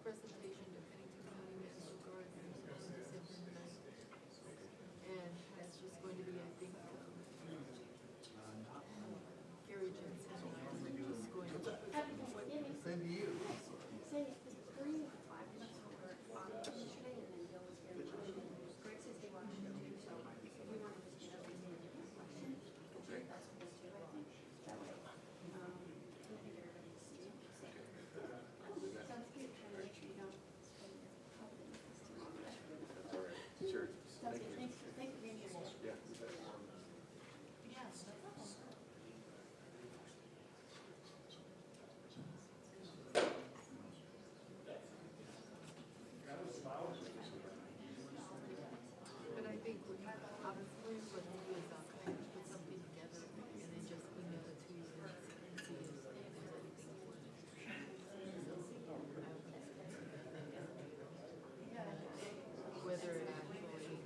Presentation to Pennington County National Guard and that's just going to be, I think, Gary Jensen is just going to. Same to you. Say, during the 5 minutes over yesterday, and then Bill was here watching. Greg says they watched it too, so if we want to just get up and say a question, that's what we'll do, I think. That way, I think everybody's still safe. Sounds good, trying to make sure you don't spend your public interest too long. All right. Sure. Sounds good, thanks for being here. Yeah. Yes, no problem. But I think obviously what we do is kind of put something together and then just email it to you and see if there's anything for it. Whether it actually,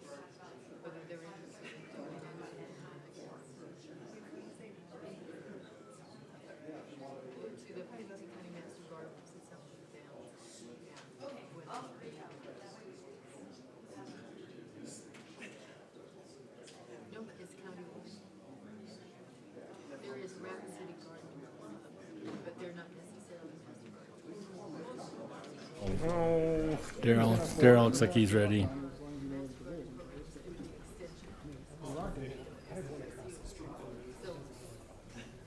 whether they're interested in doing it. To the Pennington County Master Guard, it's something with them. No, but it's county. There is Rapid City Guard, but they're not necessarily Master Guard. Oh, Daryl looks like he's ready. So,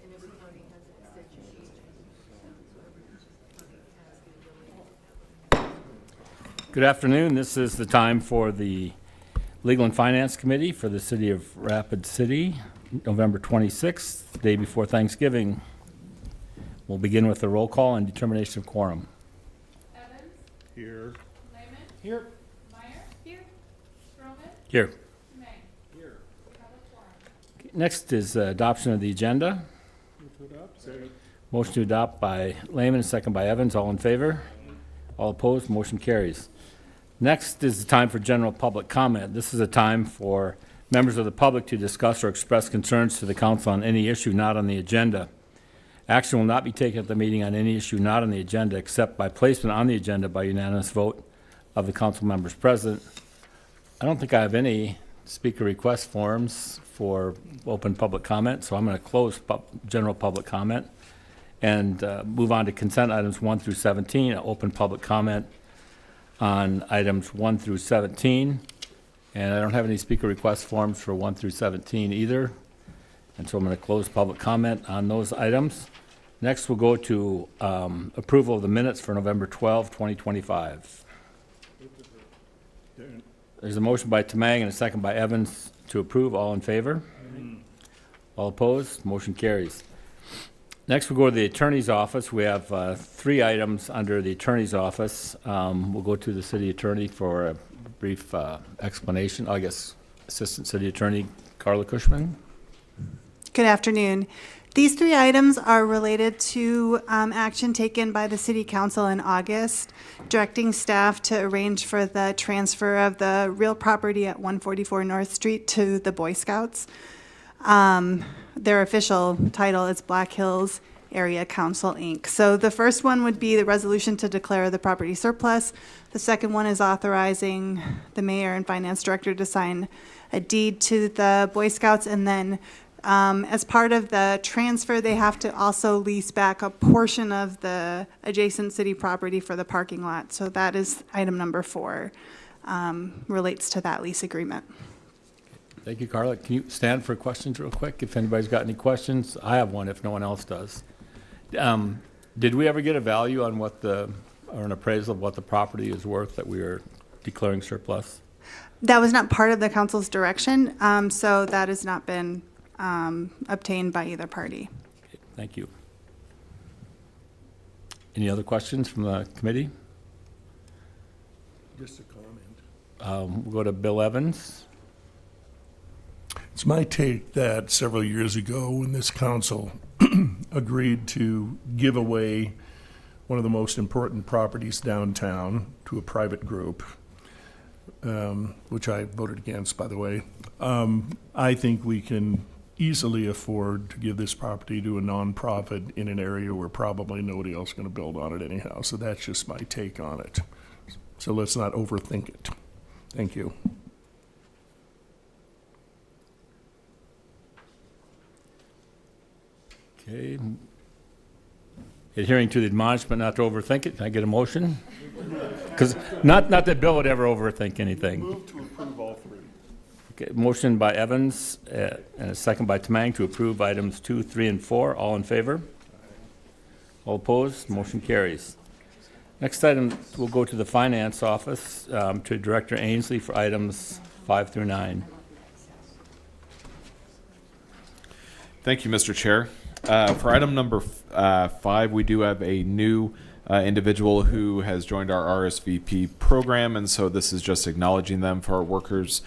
and every county has an extension agent. Good afternoon. This is the time for the Legal and Finance Committee for the City of Rapid City, November 26th, day before Thanksgiving. We'll begin with the roll call and determination of quorum. Evans, Here. Lehman, Here. Meyer, here, Stroman, Here. May. Here. We have a quorum. Next is adoption of the agenda. Motion to adopt by Lehman, second by Evans. All in favor? All opposed? Motion carries. Next is the time for general public comment. This is a time for members of the public to discuss or express concerns to the council on any issue not on the agenda. Action will not be taken at the meeting on any issue not on the agenda except by placement on the agenda by unanimous vote of the council members present. I don't think I have any speaker request forms for open public comment, so I'm going to close general public comment and move on to consent items 1 through 17, open public comment on items 1 through 17. And I don't have any speaker request forms for 1 through 17 either. And so I'm going to close public comment on those items. Next, we'll go to approval of the minutes for November 12, 2025. There's a motion by Tamang and a second by Evans to approve. All in favor? All opposed? Motion carries. Next, we'll go to the Attorney's Office. We have 3 items under the Attorney's Office. We'll go to the City Attorney for a brief explanation. I guess Assistant City Attorney Carla Cushman. Good afternoon. These 3 items are related to action taken by the City Council in August, directing staff to arrange for the transfer of the real property at 144 North Street to the Boy Scouts. Their official title is Black Hills Area Council, Inc. So the first one would be the resolution to declare the property surplus. The second one is authorizing the mayor and finance director to sign a deed to the Boy Scouts, and then as part of the transfer, they have to also lease back a portion of the adjacent city property for the parking lot. So that is item number 4, relates to that lease agreement. Thank you, Carla. Can you stand for questions real quick if anybody's got any questions? I have one if no one else does. Did we ever get a value on what or an appraisal of what the property is worth that we are declaring surplus? That was not part of the council's direction, so that has not been obtained by either party. Okay, thank you. Any other questions from the committee? Just a comment. We'll go to Bill Evans. It's my take that several years ago, when this council agreed to give away one of the most important properties downtown to a private group, which I voted against, by the way, I think we can easily afford to give this property to a nonprofit in an area where probably nobody else is going to build on it anyhow. So that's just my take on it. So let's not overthink it. Thank you. Okay. Adhering to the admonishment not to overthink it, can I get a motion? Because not that Bill would ever overthink anything. Move to approve all three. Okay, motion by Evans and a second by Tamang to approve items 2, 3, and 4. All in favor? All opposed? Motion carries. Next item, we'll go to the Finance Office, to Director Ainsley for items 5 through 9. Thank you, Mr. Chair. For item number 5, we do have a new individual who has joined our RSVP program, and so this is just acknowledging them for our workers'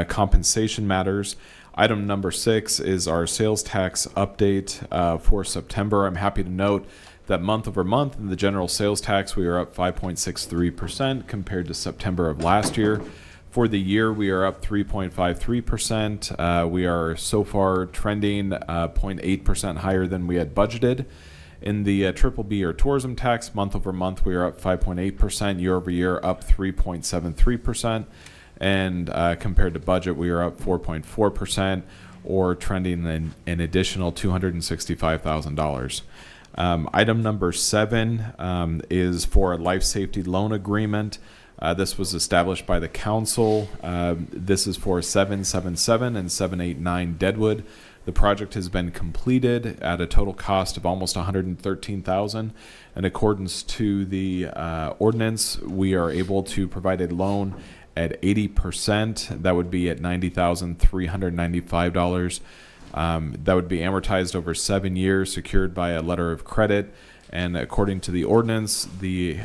compensation matters. Item number 6 is our sales tax update for September. I'm happy to note that month over month in the general sales tax, we are up 5.63% compared to September of last year. For the year, we are up 3.53%. We are so far trending 0.8% higher than we had budgeted. In the Triple B or tourism tax, month over month, we are up 5.8%. Year over year, up 3.73%. And compared to budget, we are up 4.4%, or trending an additional $265,000. Item number 7 is for a life safety loan agreement. This was established by the council. This is for 777 and 789 Deadwood. The project has been completed at a total cost of almost $113,000. In accordance to the ordinance, we are able to provide a loan at 80%. That would be at $90,395. That would be amortized over 7 years, secured by a letter of credit. And according to the ordinance, the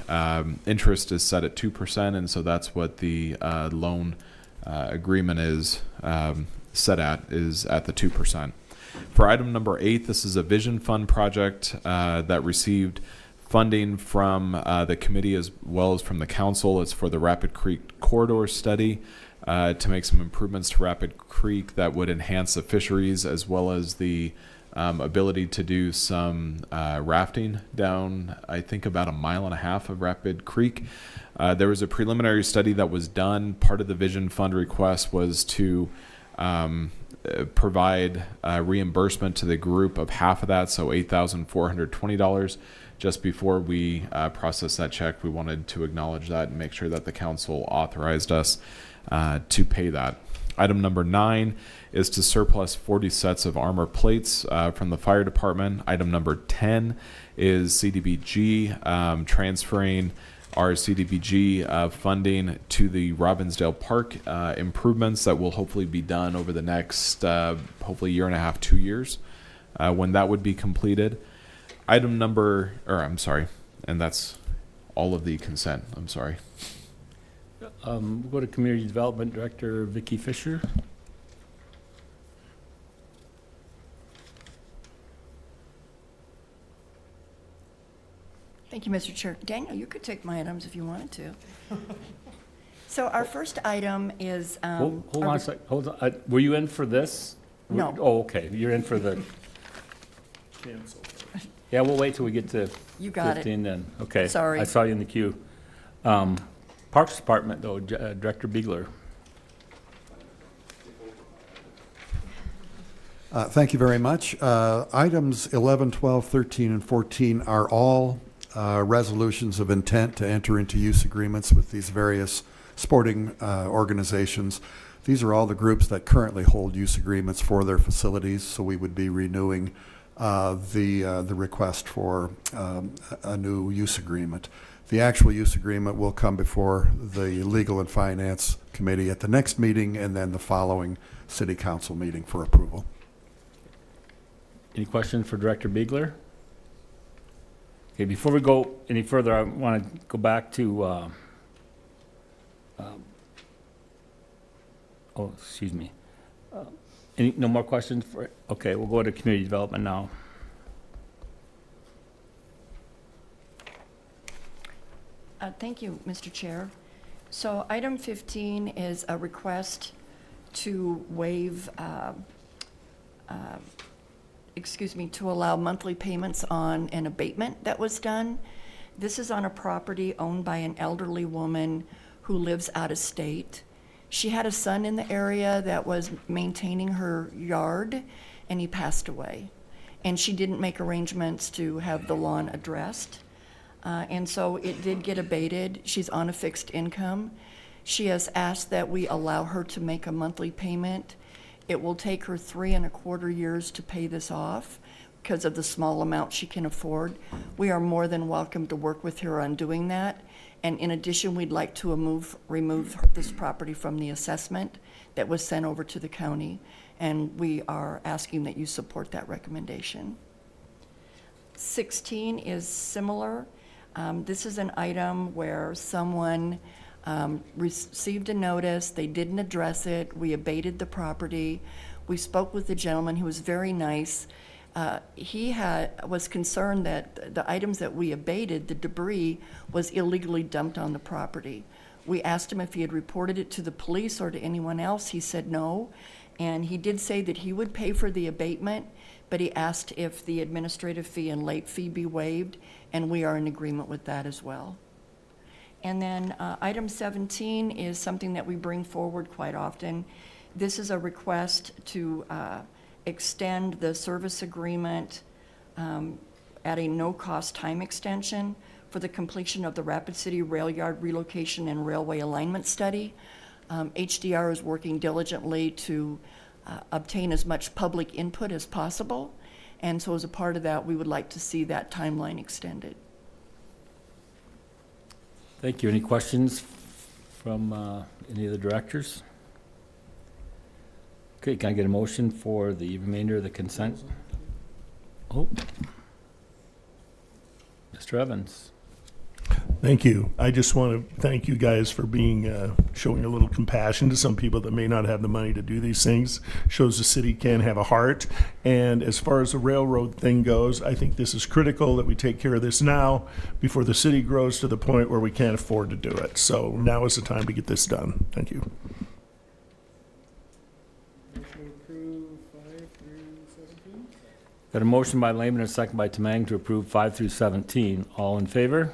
interest is set at 2%, and so that's what the loan agreement is set at, is at the 2%. For item number 8, this is a Vision Fund project that received funding from the committee as well as from the council. It's for the Rapid Creek Corridor Study to make some improvements to Rapid Creek that would enhance the fisheries as well as the ability to do some rafting down, I think, about 1.5 miles of Rapid Creek. There was a preliminary study that was done. Part of the Vision Fund request was to provide reimbursement to the group of half of that, so $8,420. Just before we process that check, we wanted to acknowledge that and make sure that the council authorized us to pay that. Item number 9 is to surplus 40 sets of armor plates from the fire department. Item number 10 is CDBG, transferring our CDBG funding to the Robbinsdale Park improvements that will hopefully be done over the next, hopefully 1.5 to 2 years, when that would be completed. Item number, and that's all of the consent. I'm sorry. We'll go to Community Development Director Vicki Fisher. Thank you, Mr. Chair. Daniel, you could take my items if you wanted to. So our first item is... Hold on a sec. Hold on. Were you in for this? No. Oh, okay. You're in for the... Cancel. Yeah, we'll wait till we get to You got 15 then. Okay. Sorry. I saw you in the queue. Parks Department, though, Director Biegler. Thank you very much. Items 11, 12, 13, and 14 are all resolutions of intent to enter into use agreements with these various sporting organizations. These are all the groups that currently hold use agreements for their facilities, so we would be renewing the request for a new use agreement. The actual use agreement will come before the Legal and Finance Committee at the next meeting and then the following City Council meeting for approval. Any questions for Director Biegler? Okay, before we go any further, I want to go back to, excuse me. No more questions for, okay, we'll go to community development now. Thank you, Mr. Chair. So item 15 is a request to waive, to allow monthly payments on an abatement that was done. This is on a property owned by an elderly woman who lives out of state. She had a son in the area that was maintaining her yard, and he passed away. And she didn't make arrangements to have the lawn addressed. And so it did get abated. She's on a fixed income. She has asked that we allow her to make a monthly payment. It will take her 3¼ years to pay this off because of the small amount she can afford. We are more than welcome to work with her on doing that. And in addition, we'd like to remove this property from the assessment that was sent over to the county. And we are asking that you support that recommendation. 16 is similar. This is an item where someone received a notice, they didn't address it, we abated the property. We spoke with the gentleman who was very nice. He was concerned that the items that we abated, the debris, was illegally dumped on the property. We asked him if he had reported it to the police or to anyone else. He said no. And he did say that he would pay for the abatement, but he asked if the administrative fee and late fee be waived, and we are in agreement with that as well. And then item 17 is something that we bring forward quite often. This is a request to extend the service agreement at a no-cost time extension for the completion of the Rapid City Rail Yard relocation and railway alignment study. HDR is working diligently to obtain as much public input as possible, and so as a part of that, we would like to see that timeline extended. Thank you. Any questions from any of the directors? Okay, can I get a motion for the remainder of the consent? Oh. Mr. Evans. Thank you. I just want to thank you guys for showing a little compassion to some people that may not have the money to do these things. Shows the city can have a heart. And as far as the railroad thing goes, I think this is critical that we take care of this now before the city grows to the point where we can't afford to do it. So now is the time to get this done. Thank you. Got a motion by Lehman and a second by Tamang to approve 5 through 17. All in favor?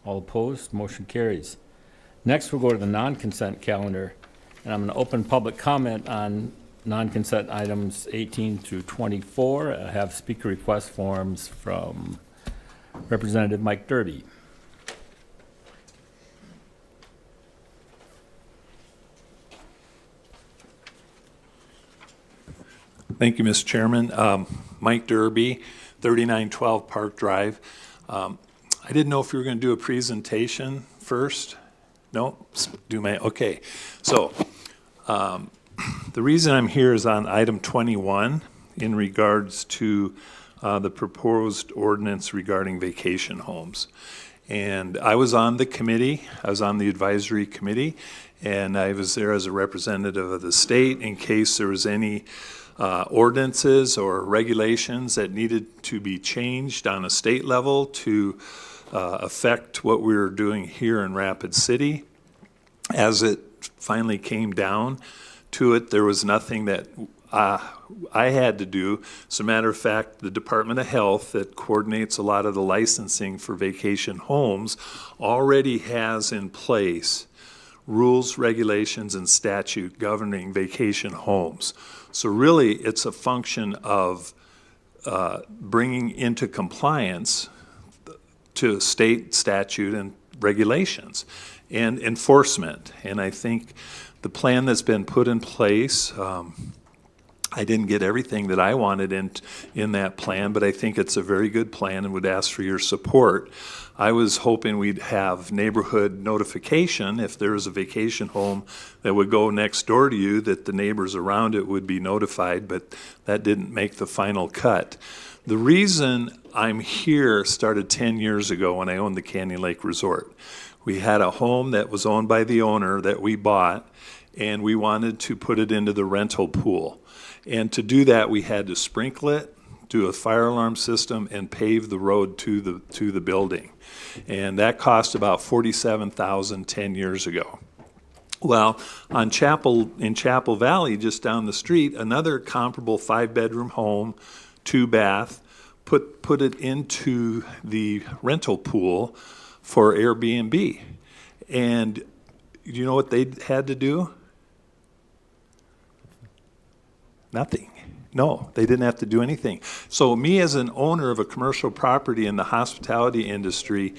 All opposed? Motion carries. Next, we'll go to the non-consent calendar, and I'm going to open public comment on non-consent items 18 through 24. I have speaker request forms from Representative Mike Derby. Thank you, Mr. Chairman. Mike Derby, 3912 Park Drive. I didn't know if you were going to do a presentation first. No? Okay. So the reason I'm here is on item 21 in regards to the proposed ordinance regarding vacation homes. And I was on the committee, I was on the advisory committee, and I was there as a representative of the state in case there was any ordinances or regulations that needed to be changed on a state level to affect what we were doing here in Rapid City. As it finally came down to it, there was nothing that I had to do. As a matter of fact, the Department of Health that coordinates a lot of the licensing for vacation homes already has in place rules, regulations, and statute governing vacation homes. So really, it's a function of bringing into compliance to state statute and regulations and enforcement. And I think the plan that's been put in place, I didn't get everything that I wanted in that plan, but I think it's a very good plan and would ask for your support. I was hoping we'd have neighborhood notification if there was a vacation home that would go next door to you, that the neighbors around it would be notified, but that didn't make the final cut. The reason I'm here started 10 years ago when I owned the Canyon Lake Resort. We had a home that was owned by the owner that we bought, and we wanted to put it into the rental pool. And to do that, we had to sprinkle it, do a fire alarm system, and pave the road to the building. And that cost about $47,000 10 years ago. Well, in Chapel Valley, just down the street, another comparable 5-bedroom home, 2-bath, put it into the rental pool for Airbnb. And you know what they had to do? Nothing. No, they didn't have to do anything. So me as an owner of a commercial property in the hospitality industry,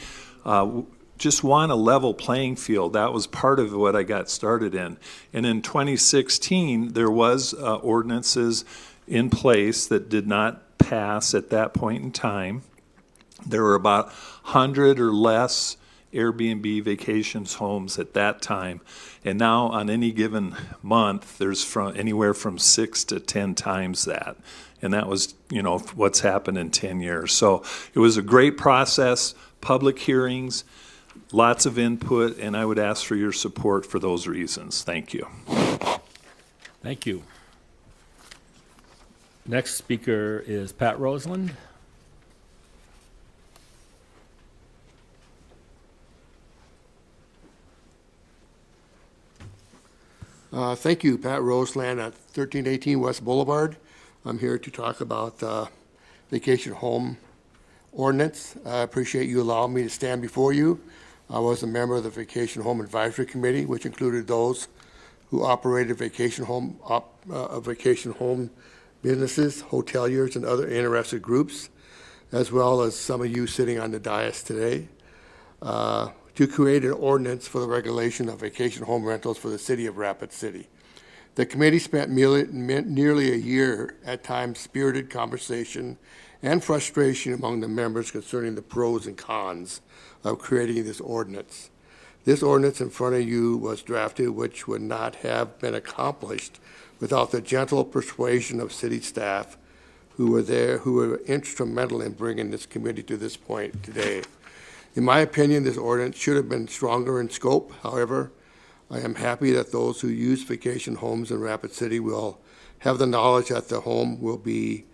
just want a level playing field. That was part of what I got started in. And in 2016, there was ordinances in place that did not pass at that point in time. There were about 100 or less Airbnb vacations homes at that time. And now on any given month, there's anywhere from 6 to 10 times that. And that was, what's happened in 10 years. So it was a great process, public hearings, lots of input, and I would ask for your support for those reasons. Thank you. Thank you. Next speaker is Pat Roseland. Thank you, Pat Roseland at 1318 West Boulevard. I'm here to talk about the vacation home ordinance. I appreciate you allowing me to stand before you. I was a member of the Vacation Home Advisory Committee, which included those who operated vacation home businesses, hoteliers, and other interested groups, as well as some of you sitting on the dais today, to create an ordinance for the regulation of vacation home rentals for the city of Rapid City. The committee spent nearly a year, at times spirited conversation and frustration among the members concerning the pros and cons of creating this ordinance. This ordinance in front of you was drafted, which would not have been accomplished without the gentle persuasion of city staff who were instrumental in bringing this committee to this point today. In my opinion, this ordinance should have been stronger in scope. However, I am happy that those who use vacation homes in Rapid City will have the knowledge that the home will be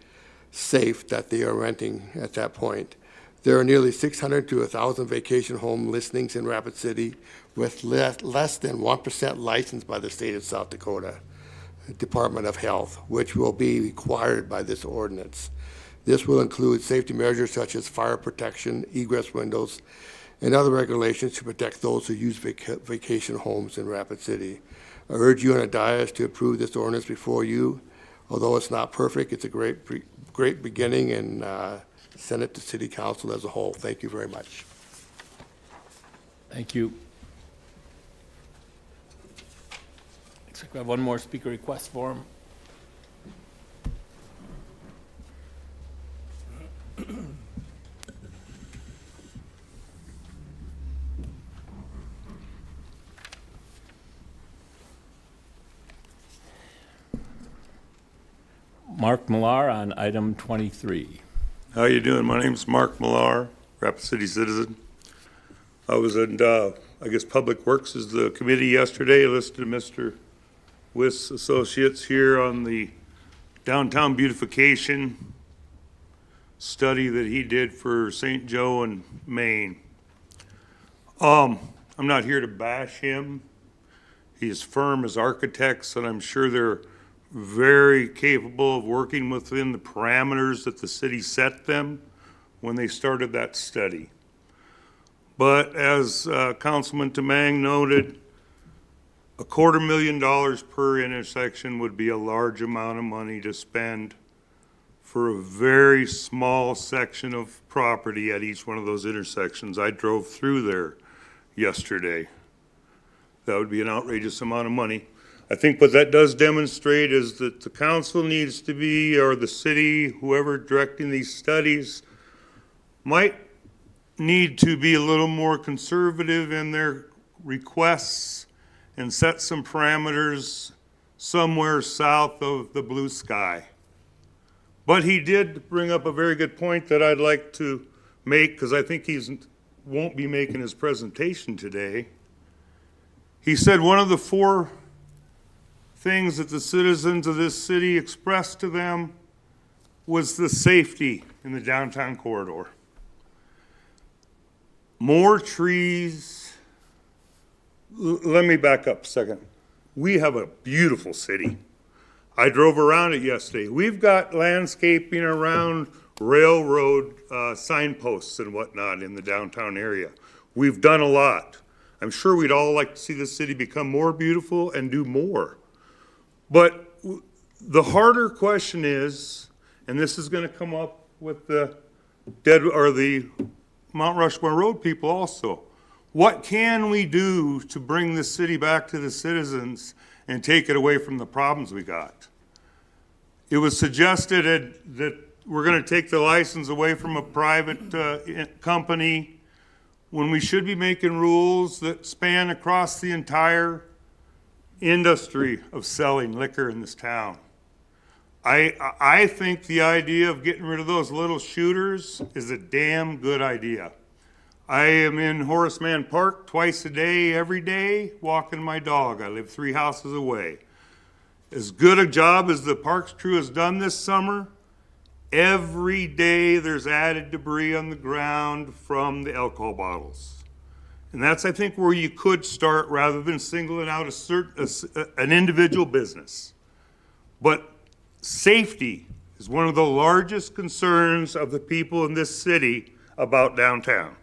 safe that they are renting at that point. There are nearly 600 to 1,000 vacation home listings in Rapid City with less than 1% licensed by the state of South Dakota Department of Health, which will be required by this ordinance. This will include safety measures such as fire protection, egress windows, and other regulations to protect those who use vacation homes in Rapid City. I urge you on a dais to approve this ordinance before you. Although it's not perfect, it's a great beginning, and send it to City Council as a whole. Thank you very much. Thank you. Looks like we have one more speaker request for him. Mark Millar on item 23. How you doing? My name's Mark Millar, Rapid City citizen. I was in, I guess Public Works is the committee yesterday. I listened to Mr. Wiss Associates here on the downtown beautification study that he did for St. Joe and Maine. I'm not here to bash him. He's firm as architects, and I'm sure they're very capable of working within the parameters that the city set them when they started that study. But as Councilman Tamang noted, $250,000 per intersection would be a large amount of money to spend for a very small section of property at each one of those intersections. I drove through there yesterday. That would be an outrageous amount of money. I think what that does demonstrate is that the council needs to be, or the city, whoever directing these studies, might need to be a little more conservative in their requests and set some parameters somewhere south of the blue sky. But he did bring up a very good point that I'd like to make, because I think won't be making his presentation today. He said one of the 4 things that the citizens of this city expressed to them was the safety in the downtown corridor. More trees. Let me back up a second. We have a beautiful city. I drove around it yesterday. We've got landscaping around railroad signposts and whatnot in the downtown area. We've done a lot. I'm sure we'd all like to see the city become more beautiful and do more. But the harder question is, and this is going to come up with the Mount Rushmore Road people also, what can we do to bring the city back to the citizens and take it away from the problems we got? It was suggested that we're going to take the license away from a private company when we should be making rules that span across the entire industry of selling liquor in this town. I think the idea of getting rid of those little shooters is a damn good idea. I am in Horace Mann Park twice a day, every day, walking my dog. I live 3 houses away. As good a job as the Parks crew has done this summer, every day there's added debris on the ground from the alcohol bottles. And that's, I think, where you could start rather than singling out an individual business. But safety is one of the largest concerns of the people in this city about downtown.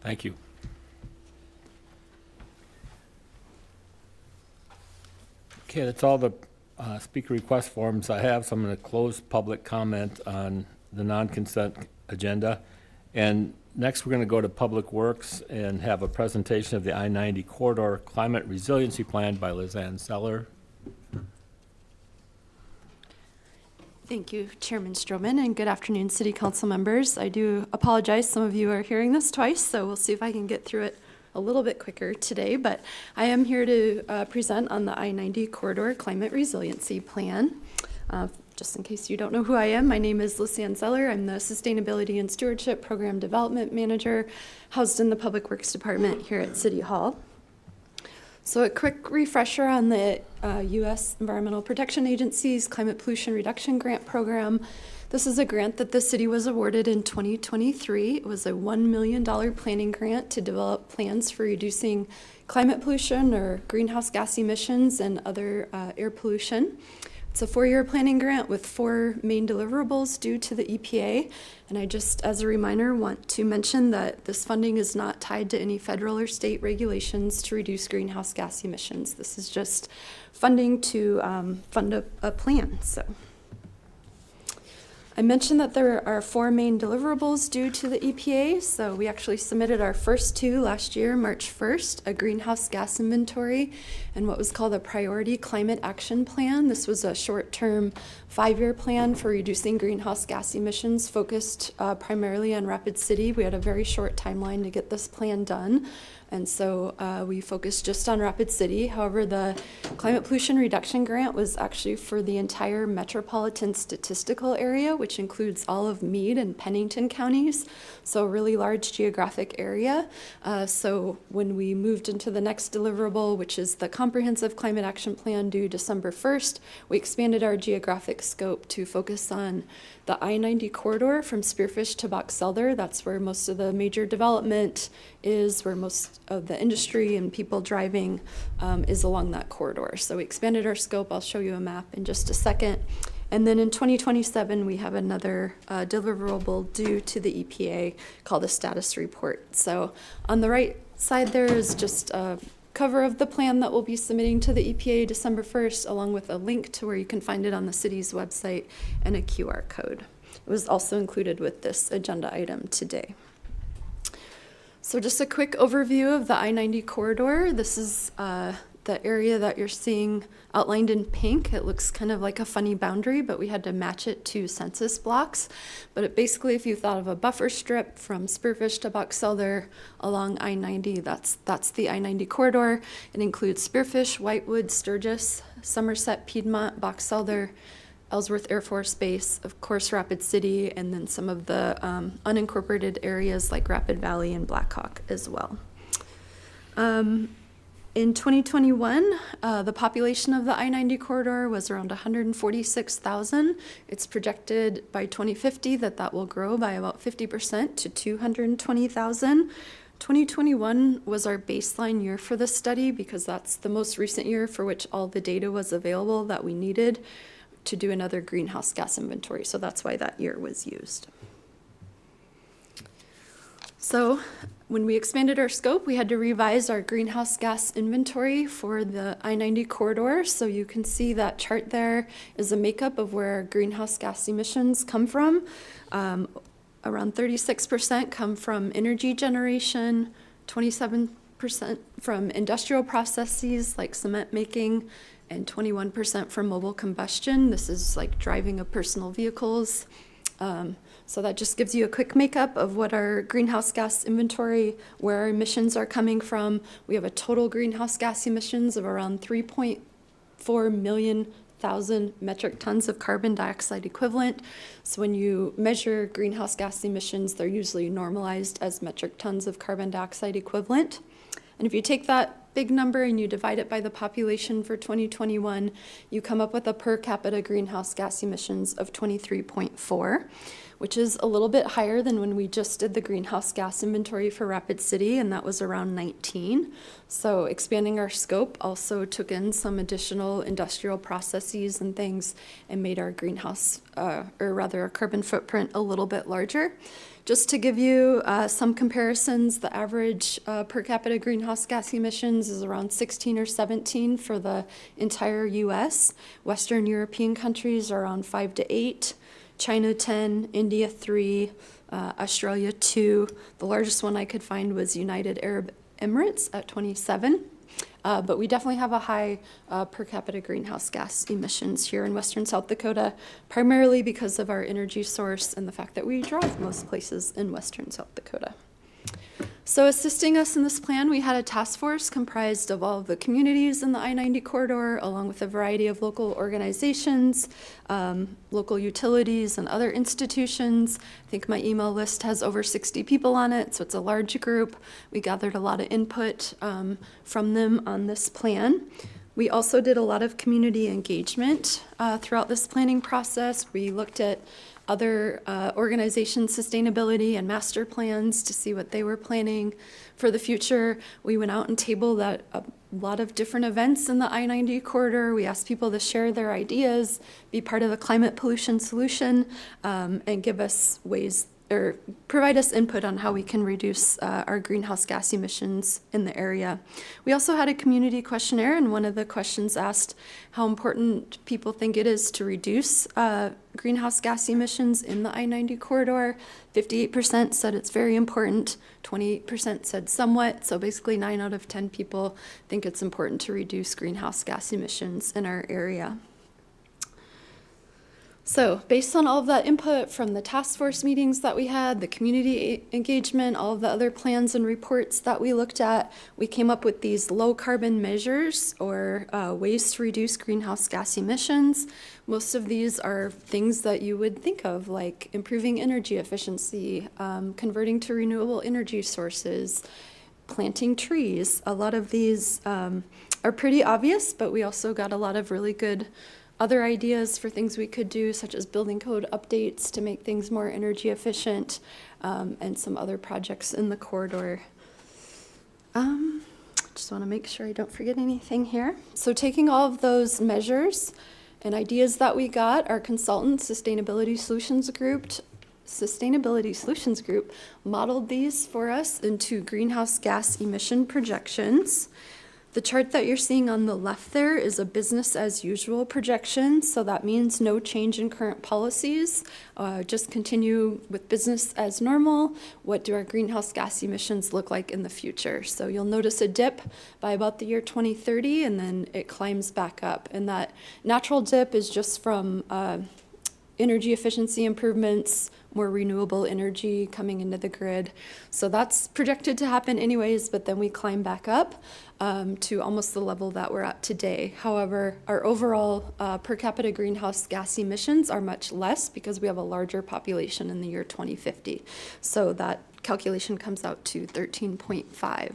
Thank you. Okay, that's all the speaker request forms I have, so I'm going to close public comment on the non-consent agenda. And next, we're going to go to Public Works and have a presentation of the I-90 Corridor Climate Resiliency Plan by Lizanne Seller. Thank you, Chairman Stroman, and good afternoon, City Council members. I do apologize, some of you are hearing this twice, so we'll see if I can get through it a little bit quicker today, but I am here to present on the I-90 Corridor Climate Resiliency Plan. Just in case you don't know who I am, my name is Lizanne Zeller. I'm the Sustainability and Stewardship Program Development Manager housed in the Public Works Department here at City Hall. So a quick refresher on the U.S. Environmental Protection Agency's Climate Pollution Reduction Grant Program. This is a grant that the city was awarded in 2023. It was a $1 million planning grant to develop plans for reducing climate pollution or greenhouse gas emissions and other air pollution. It's a 4-year planning grant with 4 main deliverables due to the EPA. And I just, as a reminder, want to mention that this funding is not tied to any federal or state regulations to reduce greenhouse gas emissions. This is just funding to fund a plan. So I mentioned that there are 4 main deliverables due to the EPA. So we actually submitted our first 2 last year, March 1st, a greenhouse gas inventory and what was called a Priority Climate Action Plan. This was a short-term 5-year plan for reducing greenhouse gas emissions focused primarily on Rapid City. We had a very short timeline to get this plan done. And so we focused just on Rapid City. However, the Climate Pollution Reduction Grant was actually for the entire metropolitan statistical area, which includes all of Meade and Pennington counties, so a really large geographic area. So when we moved into the next deliverable, which is the Comprehensive Climate Action Plan due December 1st, we expanded our geographic scope to focus on the I-90 corridor from Spearfish to Box Elder. That's where most of the major development is, where most of the industry and people driving is along that corridor. So we expanded our scope. I'll show you a map in just a second. And then in 2027, we have another deliverable due to the EPA called a status report. So on the right side there is just a cover of the plan that we'll be submitting to the EPA December 1st, along with a link to where you can find it on the city's website and a QR code. It was also included with this agenda item today. So just a quick overview of the I-90 corridor. This is the area that you're seeing outlined in pink. It looks kind of like a funny boundary, but we had to match it to census blocks. But it basically, if you thought of a buffer strip from Spearfish to Box Elder along I-90, that's the I-90 corridor. It includes Spearfish, Whitewood, Sturgis, Somerset, Piedmont, Box Elder, Ellsworth Air Force Base, of course, Rapid City, and then some of the unincorporated areas like Rapid Valley and Blackhawk as well. In 2021, the population of the I-90 corridor was around 146,000. It's projected by 2050 that will grow by about 50% to 220,000. 2021 was our baseline year for this study because that's the most recent year for which all the data was available that we needed to do another greenhouse gas inventory. So that's why that year was used. So when we expanded our scope, we had to revise our greenhouse gas inventory for the I-90 corridor. So you can see that chart there is a makeup of where our greenhouse gas emissions come from. Around 36% come from energy generation, 27% from industrial processes like cement making, and 21% from mobile combustion. This is like driving of personal vehicles. So that just gives you a quick makeup of what our greenhouse gas inventory, where our emissions are coming from. We have a total greenhouse gas emissions of around 3.4 million metric tons of carbon dioxide equivalent. So when you measure greenhouse gas emissions, they're usually normalized as metric tons of carbon dioxide equivalent. And if you take that big number and you divide it by the population for 2021, you come up with a per capita greenhouse gas emissions of 23.4, which is a little bit higher than when we just did the greenhouse gas inventory for Rapid City, and that was around 19. So expanding our scope also took in some additional industrial processes and things and made our greenhouse, or rather our carbon footprint a little bit larger. Just to give you some comparisons, the average per capita greenhouse gas emissions is around 16 or 17 for the entire US. Western European countries are around 5 to 8. China 10, India 3, Australia 2. The largest one I could find was United Arab Emirates at 27. But we definitely have a high per capita greenhouse gas emissions here in Western South Dakota, primarily because of our energy source and the fact that we drive most places in Western South Dakota. So assisting us in this plan, we had a task force comprised of all of the communities in the I-90 corridor, along with a variety of local organizations, local utilities, and other institutions. I think my email list has over 60 people on it, so it's a large group. We gathered a lot of input from them on this plan. We also did a lot of community engagement throughout this planning process. We looked at other organizations' sustainability and master plans to see what they were planning for the future. We went out and tabled at a lot of different events in the I-90 corridor. We asked people to share their ideas, be part of the climate pollution solution, and give us ways or provide us input on how we can reduce our greenhouse gas emissions in the area. We also had a community questionnaire, and one of the questions asked how important people think it is to reduce greenhouse gas emissions in the I-90 corridor. 58% said it's very important, 28% said somewhat, so basically 9 out of 10 people think it's important to reduce greenhouse gas emissions in our area. So based on all of that input from the task force meetings that we had, the community engagement, all of the other plans and reports that we looked at, we came up with these low carbon measures or ways to reduce greenhouse gas emissions. Most of these are things that you would think of, like improving energy efficiency, converting to renewable energy sources, planting trees. A lot of these are pretty obvious, but we also got a lot of really good other ideas for things we could do, such as building code updates to make things more energy efficient, and some other projects in the corridor. Just want to make sure I don't forget anything here. So taking all of those measures and ideas that we got, our consultant, Sustainability Solutions Group modeled these for us into greenhouse gas emission projections. The chart that you're seeing on the left there is a business as usual projection, so that means no change in current policies, just continue with business as normal. What do our greenhouse gas emissions look like in the future? So you'll notice a dip by about the year 2030, and then it climbs back up. And that natural dip is just from energy efficiency improvements, more renewable energy coming into the grid. So that's projected to happen anyways, but then we climb back up to almost the level that we're at today. However, our overall per capita greenhouse gas emissions are much less because we have a larger population in the year 2050. So that calculation comes out to 13.5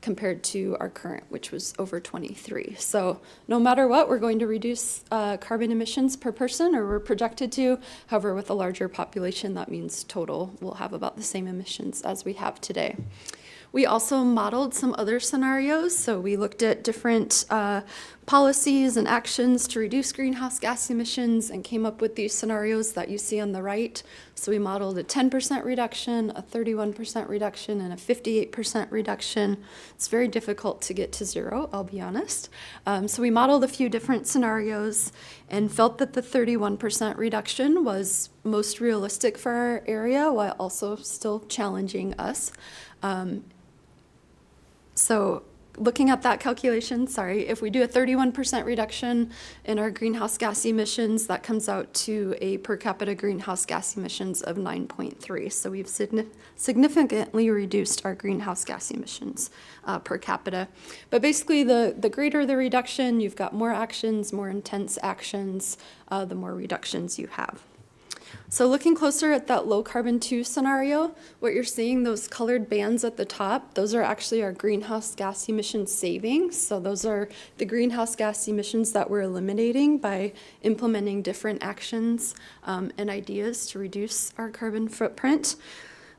compared to our current, which was over 23. So no matter what, we're going to reduce carbon emissions per person, or we're projected to. However, with a larger population, that means total we'll have about the same emissions as we have today. We also modeled some other scenarios. So we looked at different policies and actions to reduce greenhouse gas emissions and came up with these scenarios that you see on the right. So we modeled a 10% reduction, a 31% reduction, and a 58% reduction. It's very difficult to get to zero, I'll be honest. So we modeled a few different scenarios and felt that the 31% reduction was most realistic for our area while also still challenging us. So looking at that calculation, if we do a 31% reduction in our greenhouse gas emissions, that comes out to a per capita greenhouse gas emissions of 9.3. So we've significantly reduced our greenhouse gas emissions per capita. But basically, the greater the reduction, you've got more actions, more intense actions, the more reductions you have. So looking closer at that low carbon 2 scenario, what you're seeing, those colored bands at the top, those are actually our greenhouse gas emission savings. So those are the greenhouse gas emissions that we're eliminating by implementing different actions and ideas to reduce our carbon footprint.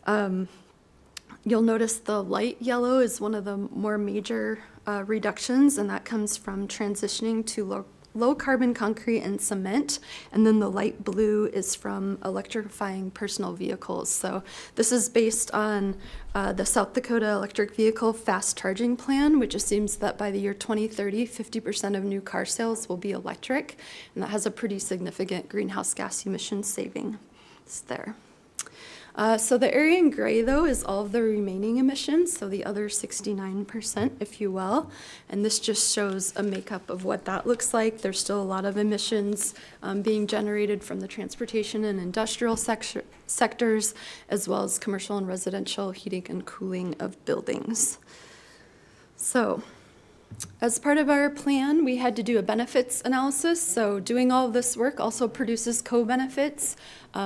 You'll notice the light yellow is one of the more major reductions, and that comes from transitioning to low carbon concrete and cement, and then the light blue is from electrifying personal vehicles. So this is based on the South Dakota Electric Vehicle Fast Charging Plan, which assumes that by the year 2030, 50% of new car sales will be electric, and that has a pretty significant greenhouse gas emission saving. It's there. So the area in gray, though, is all of the remaining emissions, so the other 69%, if you will. And this just shows a makeup of what that looks like. There's still a lot of emissions being generated from the transportation and industrial sectors, as well as commercial and residential heating and cooling of buildings. So as part of our plan, we had to do a benefits analysis. So doing all of this work also produces co-benefits.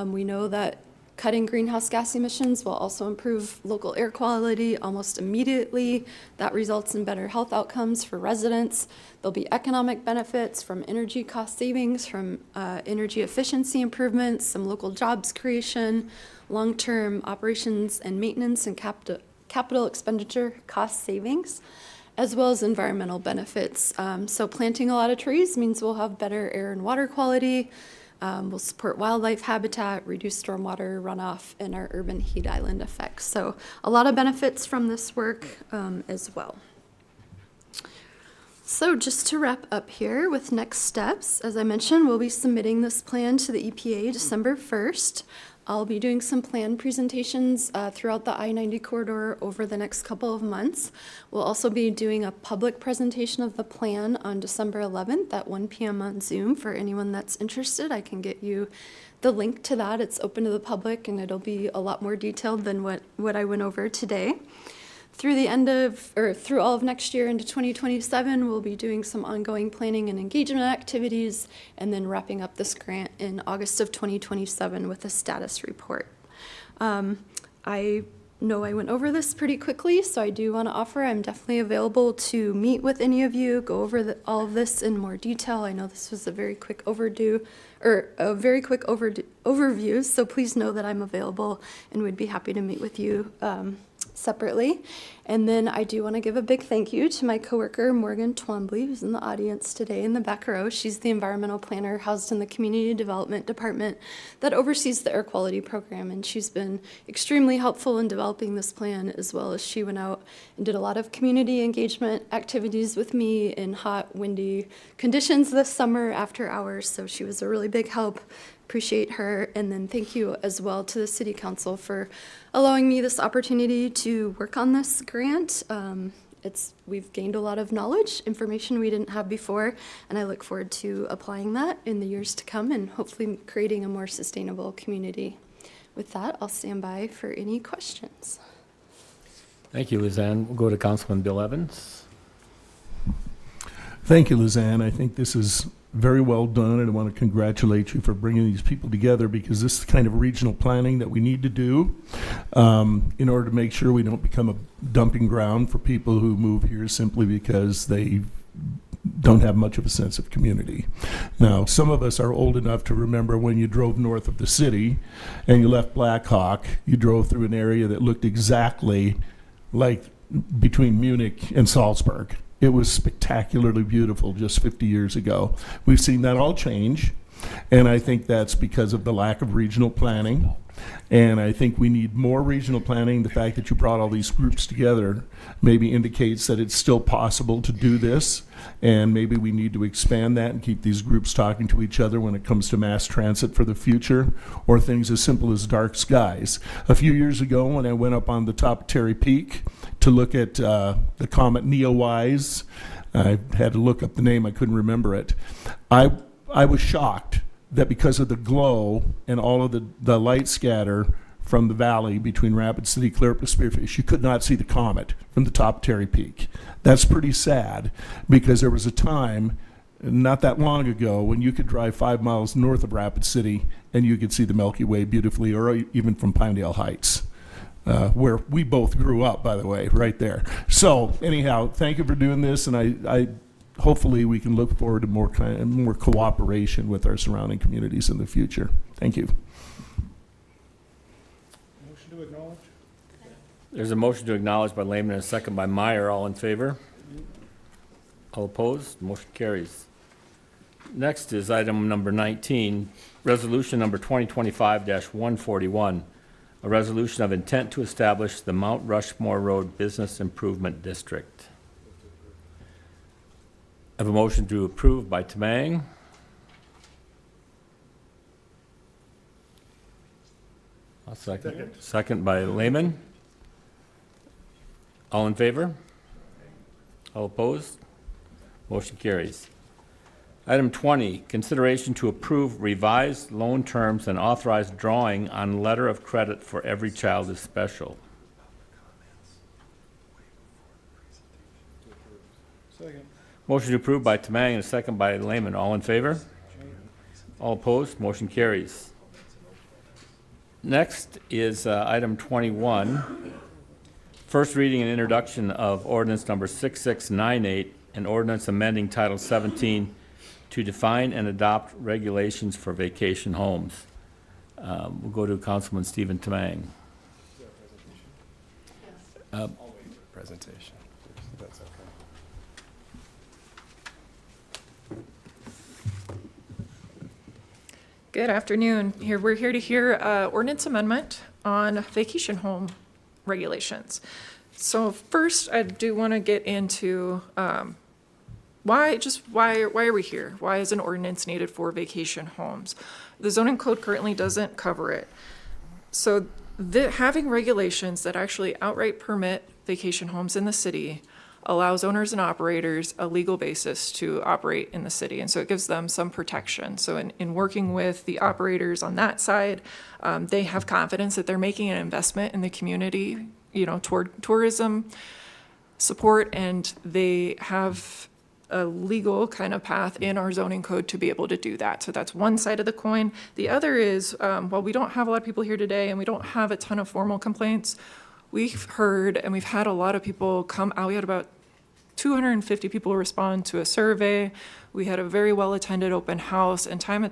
We know that cutting greenhouse gas emissions will also improve local air quality almost immediately. That results in better health outcomes for residents. There'll be economic benefits from energy cost savings, from energy efficiency improvements, some local jobs creation, long-term operations and maintenance and capital expenditure cost savings, as well as environmental benefits. So planting a lot of trees means we'll have better air and water quality. We'll support wildlife habitat, reduce stormwater runoff, and our urban heat island effects. So a lot of benefits from this work as well. So just to wrap up here with next steps, as I mentioned, we'll be submitting this plan to the EPA December 1st. I'll be doing some plan presentations throughout the I-90 corridor over the next couple of months. We'll also be doing a public presentation of the plan on December 11th at 1 p.m. on Zoom. For anyone that's interested, I can get you the link to that. It's open to the public, and it'll be a lot more detailed than what I went over today. Through all of next year into 2027, we'll be doing some ongoing planning and engagement activities, and then wrapping up this grant in August of 2027 with a status report. I know I went over this pretty quickly, so I do want to offer I'm definitely available to meet with any of you, go over all of this in more detail. I know this was a very quick overview, so please know that I'm available and would be happy to meet with you separately. And then I do want to give a big thank you to my coworker, Morgan Twombly, who's in the audience today in the back row. She's the environmental planner housed in the Community Development Department that oversees the air quality program, and she's been extremely helpful in developing this plan, as well as she went out and did a lot of community engagement activities with me in hot, windy conditions this summer after hours, so she was a really big help. Appreciate her. And then thank you as well to the City Council for allowing me this opportunity to work on this grant. We've gained a lot of knowledge, information we didn't have before, and I look forward to applying that in the years to come and hopefully creating a more sustainable community with that, I'll stand by for any questions. Thank you, Lizanne. We'll go to Councilman Bill Evans. Thank you, Lizanne. I think this is very well done, and I want to congratulate you for bringing these people together, because this is the kind of regional planning that we need to do in order to make sure we don't become a dumping ground for people who move here simply because they don't have much of a sense of community. Now, some of us are old enough to remember when you drove north of the city and you left Blackhawk, you drove through an area that looked exactly like between Munich and Salzburg. It was spectacularly beautiful just 50 years ago. We've seen that all change, and I think that's because of the lack of regional planning. And I think we need more regional planning. The fact that you brought all these groups together maybe indicates that it's still possible to do this, and maybe we need to expand that and keep these groups talking to each other when it comes to mass transit for the future, or things as simple as dark skies. A few years ago, when I went up on the top of Terry Peak to look at the comet Neowise, I had to look up the name, I couldn't remember it. I was shocked that because of the glow and all of the light scatter from the valley between Rapid City, Clearwater, Spearfish, you could not see the comet from the top of Terry Peak. That's pretty sad, because there was a time not that long ago when you could drive 5 miles north of Rapid City and you could see the Milky Way beautifully, or even from Pinedale Heights, where we both grew up, by the way, right there. So anyhow, thank you for doing this, and I hopefully we can look forward to more cooperation with our surrounding communities in the future. Thank you. Motion to acknowledge? There's a motion to acknowledge by Lehman and a second by Meyer. All in favor? All opposed? Motion carries. Next is item number 19, resolution number 2025-141, a resolution of intent to establish the Mount Rushmore Road Business Improvement District. I have a motion to approve by Tamang. I'll second. Second by Lehman. All in favor? All opposed? Motion carries. Item 20, consideration to approve revised loan terms and authorized drawing on letter of credit for Every Child is Special. Second. Motion to approve by Tamang and a second by Lehman. All in favor? All opposed? Motion carries. Next is item 21, first reading and introduction of ordinance number 6698, an ordinance amending Title 17 to define and adopt regulations for vacation homes. We'll go to Councilman Stephen Tamang. Presentation. That's okay. Good afternoon. We're here to hear ordinance amendment on vacation home regulations. So first, I do want to get into why are we here? Why is an ordinance needed for vacation homes? The zoning code currently doesn't cover it. So having regulations that actually outright permit vacation homes in the city allows owners and operators a legal basis to operate in the city. And so it gives them some protection. So in working with the operators on that side, they have confidence that they're making an investment in the community, toward tourism support, and they have a legal kind of path in our zoning code to be able to do that. So that's one side of the coin. The other is, while we don't have a lot of people here today and we don't have a ton of formal complaints, we've heard and we've had a lot of people come out. We had about 250 people respond to a survey. We had a very well-attended open house, and time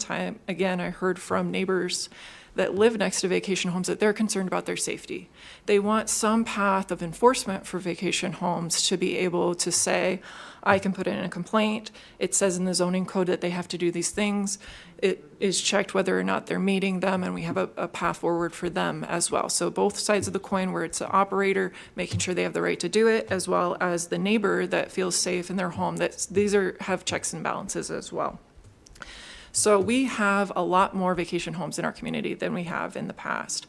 again, I heard from neighbors that live next to vacation homes that they're concerned about their safety. They want some path of enforcement for vacation homes to be able to say, I can put in a complaint. It says in the zoning code that they have to do these things. It is checked whether or not they're meeting them, and we have a path forward for them as well. So both sides of the coin, where it's the operator making sure they have the right to do it, as well as the neighbor that feels safe in their home, that these have checks and balances as well. So we have a lot more vacation homes in our community than we have in the past.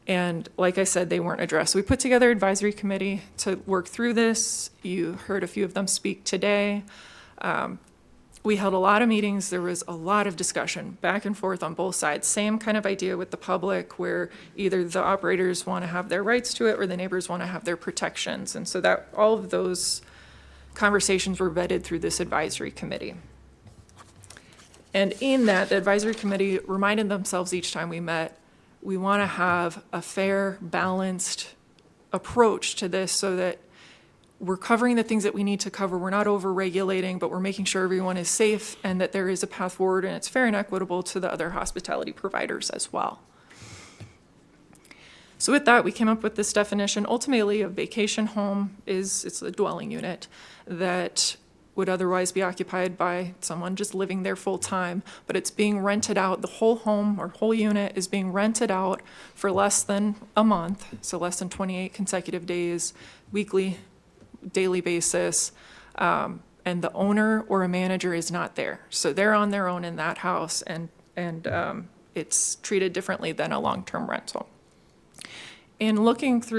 And like I said, they weren't addressed. We put together an advisory committee to work through this. You heard a few of them speak today. we held a lot of meetings. There was a lot of discussion back and forth on both sides. Same kind of idea with the public, where either the operators want to have their rights to it or the neighbors want to have their protections. And so that all of those conversations were vetted through this advisory committee. And in that, the advisory committee reminded themselves each time we met, we want to have a fair, balanced approach to this so that we're covering the things that we need to cover. We're not over-regulating, but we're making sure everyone is safe and that there is a path forward and it's fair and equitable to the other hospitality providers as well. So with that, we came up with this definition. Ultimately, a vacation home it's a dwelling unit that would otherwise be occupied by someone just living there full time, but it's being rented out. The whole home or whole unit is being rented out for less than a month, so less than 28 consecutive days, weekly, daily basis, and the owner or a manager is not there. So they're on their own in that house, and it's treated differently than a long-term rental. In working with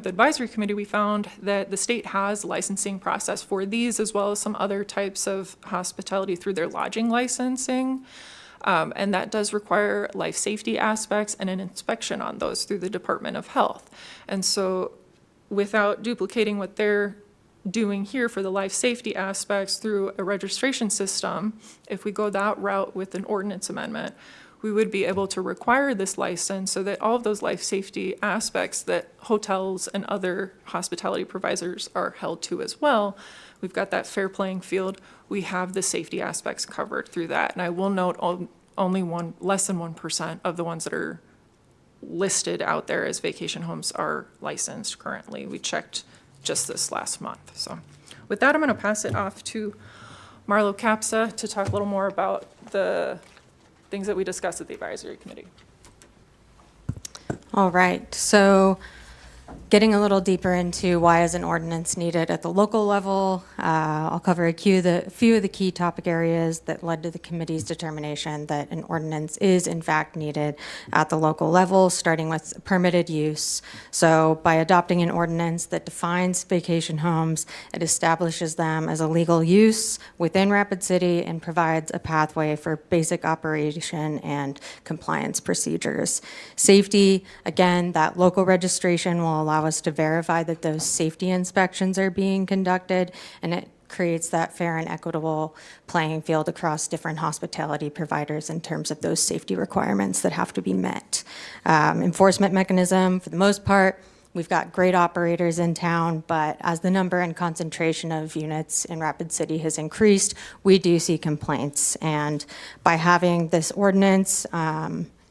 the advisory committee, we found that the state has licensing process for these as well as some other types of hospitality through their lodging licensing. And that does require life safety aspects and an inspection on those through the Department of Health. And so without duplicating what they're doing here for the life safety aspects through a registration system, if we go that route with an ordinance amendment, we would be able to require this license so that all of those life safety aspects that hotels and other hospitality providers are held to as well, we've got that fair playing field. We have the safety aspects covered through that. And I will note only less than 1% of the ones that are listed out there as vacation homes are licensed currently. We checked just this last month. So with that, I'm going to pass it off to Marlo Capsa to talk a little more about the things that we discussed at the advisory committee. All right, so getting a little deeper into why is an ordinance needed at the local level, I'll cover a few of the key topic areas that led to the committee's determination that an ordinance is in fact needed at the local level, starting with permitted use. So by adopting an ordinance that defines vacation homes, it establishes them as a legal use within Rapid City and provides a pathway for basic operation and compliance procedures. Safety, again, that local registration will allow us to verify that those safety inspections are being conducted, and it creates that fair and equitable playing field across different hospitality providers in terms of those safety requirements that have to be met. Enforcement mechanism, for the most part, we've got great operators in town, but as the number and concentration of units in Rapid City has increased, we do see complaints. And by having this ordinance,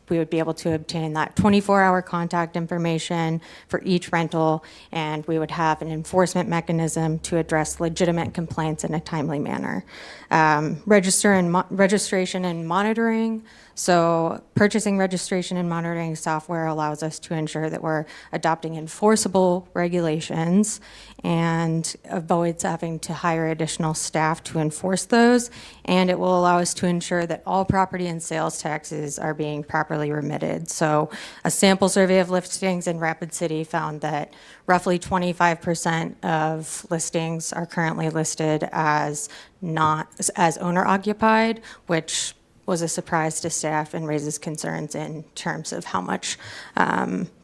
we would be able to obtain that 24-hour contact information for each rental, and we would have an enforcement mechanism to address legitimate complaints in a timely manner. Registration and monitoring. So purchasing registration and monitoring software allows us to ensure that we're adopting enforceable regulations and avoids having to hire additional staff to enforce those. And it will allow us to ensure that all property and sales taxes are being properly remitted. So a sample survey of listings in Rapid City found that roughly 25% of listings are currently listed as owner occupied, which was a surprise to staff and raises concerns in terms of how much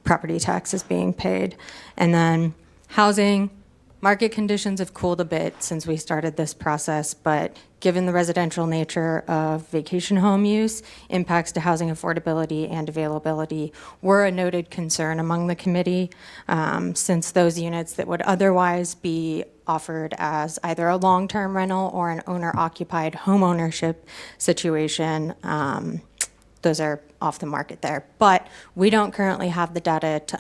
property tax is being paid. And then housing, market conditions have cooled a bit since we started this process, but given the residential nature of vacation home use, impacts to housing affordability and availability were a noted concern among the committee, since those units that would otherwise be offered as either a long-term rental or an owner-occupied home ownership situation, those are off the market there. But we don't currently have the data to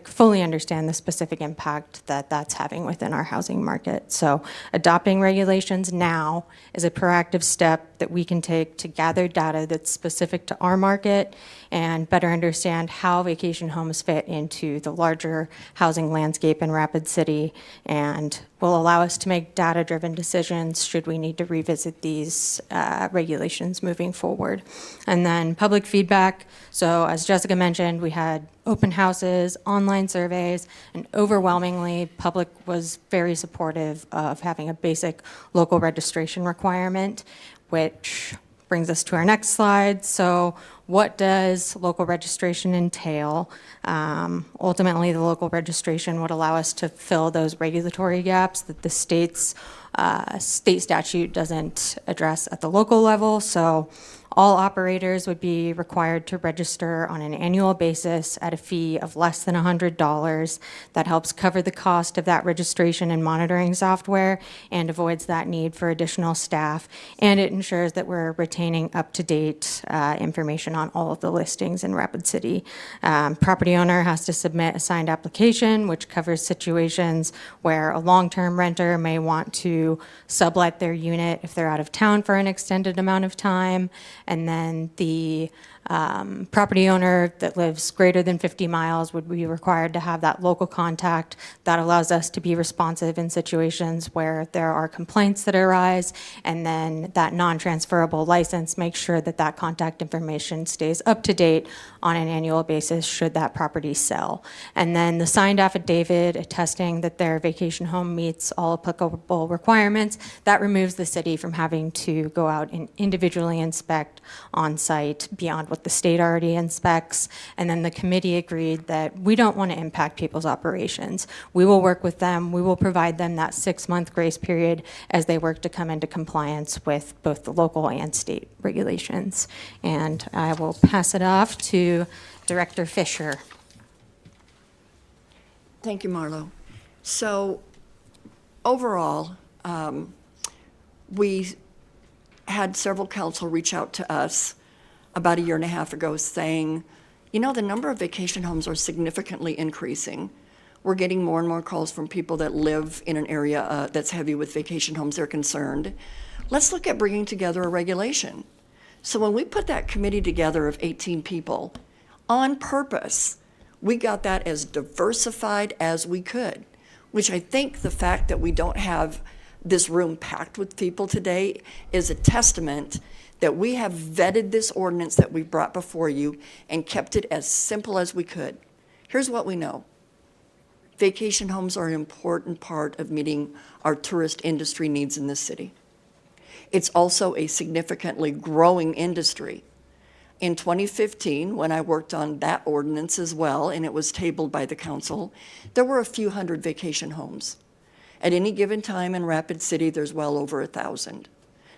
fully understand the specific impact that that's having within our housing market. So adopting regulations now is a proactive step that we can take to gather data that's specific to our market and better understand how vacation homes fit into the larger housing landscape in Rapid City, and will allow us to make data-driven decisions should we need to revisit these regulations moving forward. And then public feedback. So as Jessica mentioned, we had open houses, online surveys, and overwhelmingly, public was very supportive of having a basic local registration requirement, which brings us to our next slide. So what does local registration entail? Ultimately, the local registration would allow us to fill those regulatory gaps that the state statute doesn't address at the local level. So all operators would be required to register on an annual basis at a fee of less than $100. That helps cover the cost of that registration and monitoring software and avoids that need for additional staff. And it ensures that we're retaining up-to-date information on all of the listings in Rapid City. Property owner has to submit a signed application, which covers situations where a long-term renter may want to sublet their unit if they're out of town for an extended amount of time. And then the property owner that lives greater than 50 miles would be required to have that local contact. That allows us to be responsive in situations where there are complaints that arise, and then that non-transferable license makes sure that that contact information stays up to date on an annual basis should that property sell. And then the signed affidavit attesting that their vacation home meets all applicable requirements, that removes the city from having to go out and individually inspect on site beyond what the state already inspects. And then the committee agreed that we don't want to impact people's operations. We will work with them. We will provide them that 6-month grace period as they work to come into compliance with both the local and state regulations. And I will pass it off to Director Fisher. Thank you, Marlo. So overall, we had several council reach out to us about a year and a half ago saying, you know, the number of vacation homes are significantly increasing. We're getting more and more calls from people that live in an area that's heavy with vacation homes. They're concerned. Let's look at bringing together a regulation. So when we put that committee together of 18 people, on purpose, we got that as diversified as we could, which I think the fact that we don't have this room packed with people today is a testament that we have vetted this ordinance that we brought before you and kept it as simple as we could. Here's what we know. Vacation homes are an important part of meeting our tourist industry needs in this city. It's also a significantly growing industry. In 2015, when I worked on that ordinance as well, and it was tabled by the council, there were a few hundred vacation homes. At any given time in Rapid City, there's well over 1,000.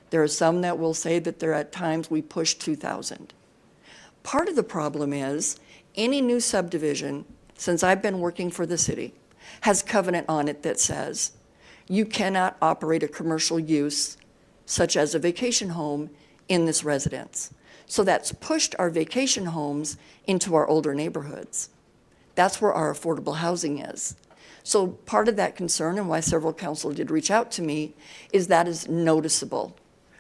There are some that will say that there at times we push 2,000. Part of the problem is any new subdivision, since I've been working for the city, has covenant on it that says you cannot operate a commercial use such as a vacation home in this residence. So that's pushed our vacation homes into our older neighborhoods. That's where our affordable housing is. So part of that concern, and why several council did reach out to me, is that is noticeable.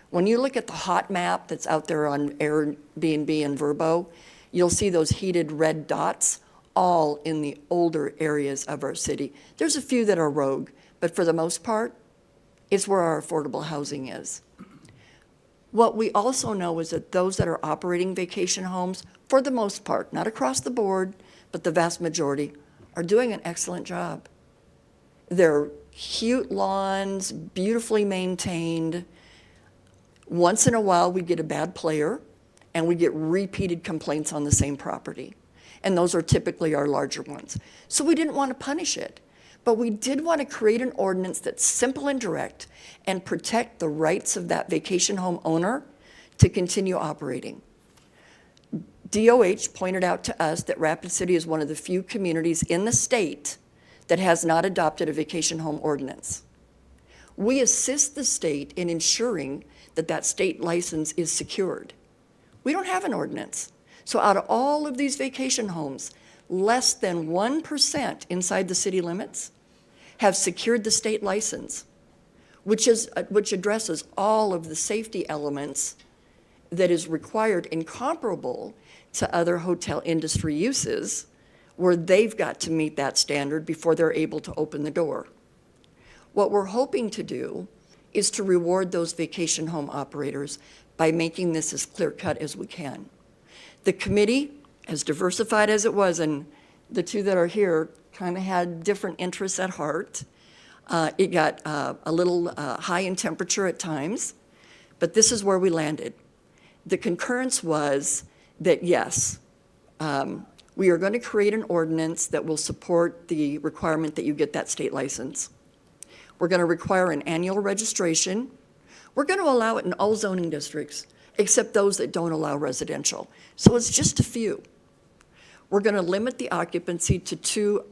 When you look at the hot map that's out there on Airbnb and Vrbo, you'll see those heated red dots all in the older areas of our city. There's a few that are rogue, but for the most part, it's where our affordable housing is. What we also know is that those that are operating vacation homes, for the most part, not across the board, but the vast majority, are doing an excellent job. They're cute lawns, beautifully maintained. Once in a while, we get a bad player, and we get repeated complaints on the same property. And those are typically our larger ones. So we didn't want to punish it. But we did want to create an ordinance that's simple and direct and protect the rights of that vacation home owner to continue operating. DOH pointed out to us that Rapid City is one of the few communities in the state that has not adopted a vacation home ordinance. We assist the state in ensuring that that state license is secured. We don't have an ordinance. So out of all of these vacation homes, less than 1% inside the city limits have secured the state license, which addresses all of the safety elements that is required and comparable to other hotel industry uses where they've got to meet that standard before they're able to open the door. What we're hoping to do is to reward those vacation home operators by making this as clear-cut as we can. The committee, as diversified as it was, and the two that are here kind of had different interests at heart. It got a little high in temperature at times, but this is where we landed. The concurrence was that, yes, we are going to create an ordinance that will support the requirement that you get that state license. We're going to require an annual registration. We're going to allow it in all zoning districts, except those that don't allow residential. So it's just a few. We're going to limit the occupancy to 2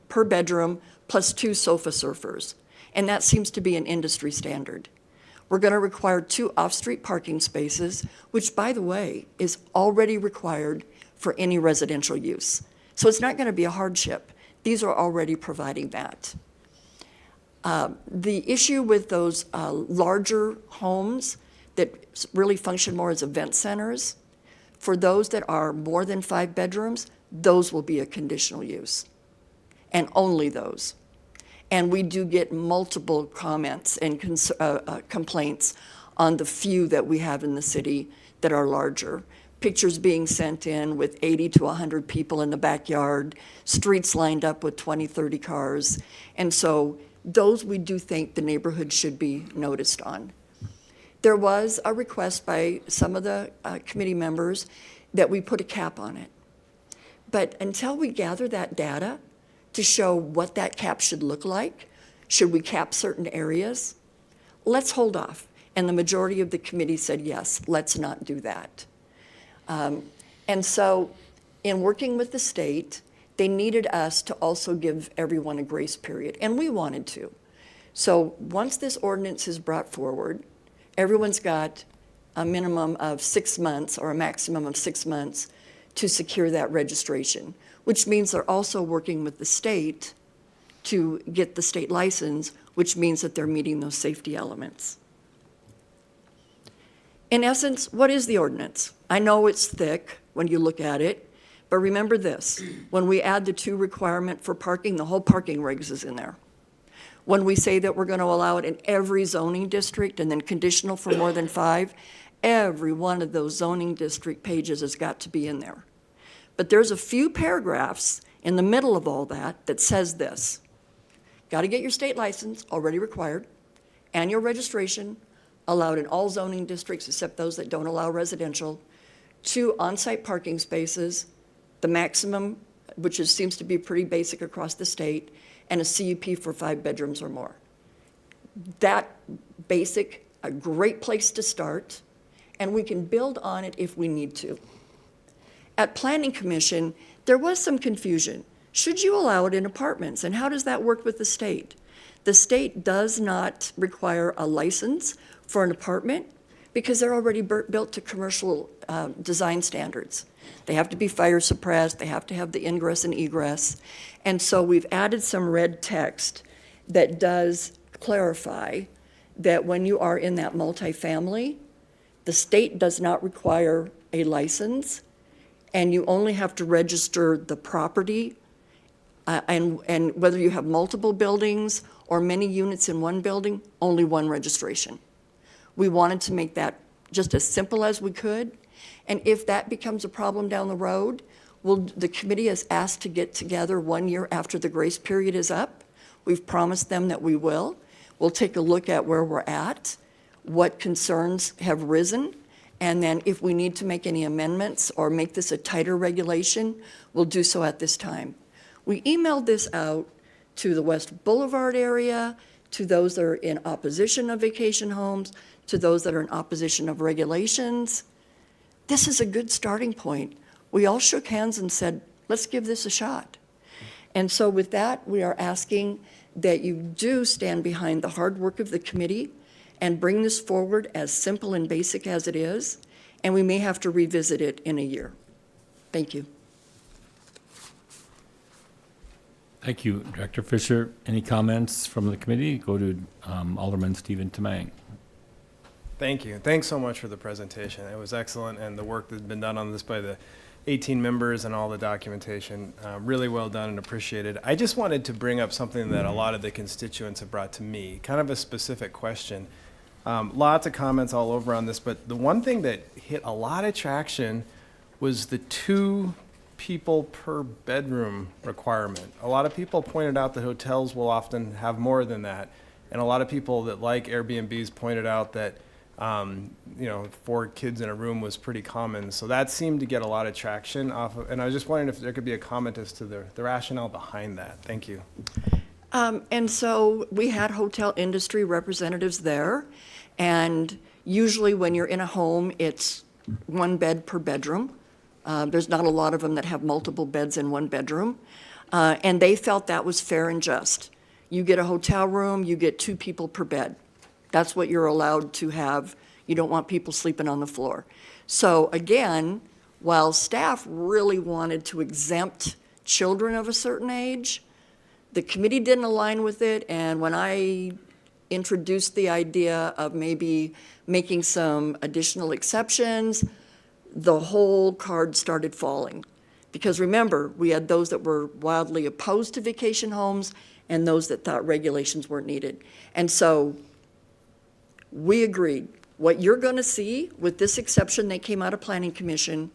per bedroom plus 2 sofa surfers, and that seems to be an industry standard. We're going to require 2 off-street parking spaces, which, by the way, is already required for any residential use. So it's not going to be a hardship. These are already providing that. The issue with those larger homes that really function more as event centers, for those that are more than 5 bedrooms, those will be a conditional use, and only those. And we do get multiple comments and complaints on the few that we have in the city that are larger. Pictures being sent in with 80 to 100 people in the backyard, streets lined up with 20, 30 cars. And so those we do think the neighborhood should be noticed on. There was a request by some of the committee members that we put a cap on it. But until we gather that data to show what that cap should look like, should we cap certain areas? Let's hold off. And the majority of the committee said, yes, let's not do that. And so in working with the state, they needed us to also give everyone a grace period, and we wanted to. So once this ordinance is brought forward, everyone's got a minimum of 6 months or a maximum of 6 months to secure that registration, which means they're also working with the state to get the state license, which means that they're meeting those safety elements. In essence, what is the ordinance? I know it's thick when you look at it, but remember this, when we add the 2 requirement for parking, the whole parking regs is in there. When we say that we're going to allow it in every zoning district and then conditional for more than 5, every one of those zoning district pages has got to be in there. But there's a few paragraphs in the middle of all that that says this. Got to get your state license, already required, annual registration, allowed in all zoning districts except those that don't allow residential, 2 on-site parking spaces, the maximum, which seems to be pretty basic across the state, and a CUP for 5 bedrooms or more. That basic, a great place to start, and we can build on it if we need to. At Planning Commission, there was some confusion. Should you allow it in apartments, and how does that work with the state? The state does not require a license for an apartment because they're already built to commercial design standards. They have to be fire suppressed, they have to have the ingress and egress. And so we've added some red text that does clarify that when you are in that multifamily, the state does not require a license, and you only have to register the property, and whether you have multiple buildings or many units in one building, only one registration. We wanted to make that just as simple as we could. And if that becomes a problem down the road, the committee has asked to get together 1 year after the grace period is up. We've promised them that we will. We'll take a look at where we're at, what concerns have risen, and then if we need to make any amendments or make this a tighter regulation, we'll do so at this time. We emailed this out to the West Boulevard area, to those that are in opposition of vacation homes, to those that are in opposition of regulations. This is a good starting point. We all shook hands and said, let's give this a shot. And so with that, we are asking that you do stand behind the hard work of the committee and bring this forward as simple and basic as it is, and we may have to revisit it in a year. Thank you. Thank you, Director Fisher. Any comments from the committee? Go to Alderman Stephen Tamang. Thank you. Thanks so much for the presentation. It was excellent, and the work that's been done on this by the 18 members and all the documentation, really well done and appreciated. I just wanted to bring up something that a lot of the constituents have brought to me, kind of a specific question. Lots of comments all over on this, but the one thing that hit a lot of traction was the 2 people per bedroom requirement. A lot of people pointed out that hotels will often have more than that. And a lot of people that like Airbnbs pointed out that, 4 kids in a room was pretty common. So that seemed to get a lot of traction off of, and I was just wondering if there could be a comment as to the rationale behind that. Thank you. And so we had hotel industry representatives there, and usually when you're in a home, it's 1 bed per bedroom. There's not a lot of them that have multiple beds in 1 bedroom, and they felt that was fair and just. You get a hotel room, you get 2 people per bed. That's what you're allowed to have. You don't want people sleeping on the floor. So again, while staff really wanted to exempt children of a certain age, the committee didn't align with it, and when I introduced the idea of maybe making some additional exceptions, the whole card started falling. Because remember, we had those that were wildly opposed to vacation homes and those that thought regulations weren't needed. And so we agreed. What you're going to see with this exception that came out of Planning Commission,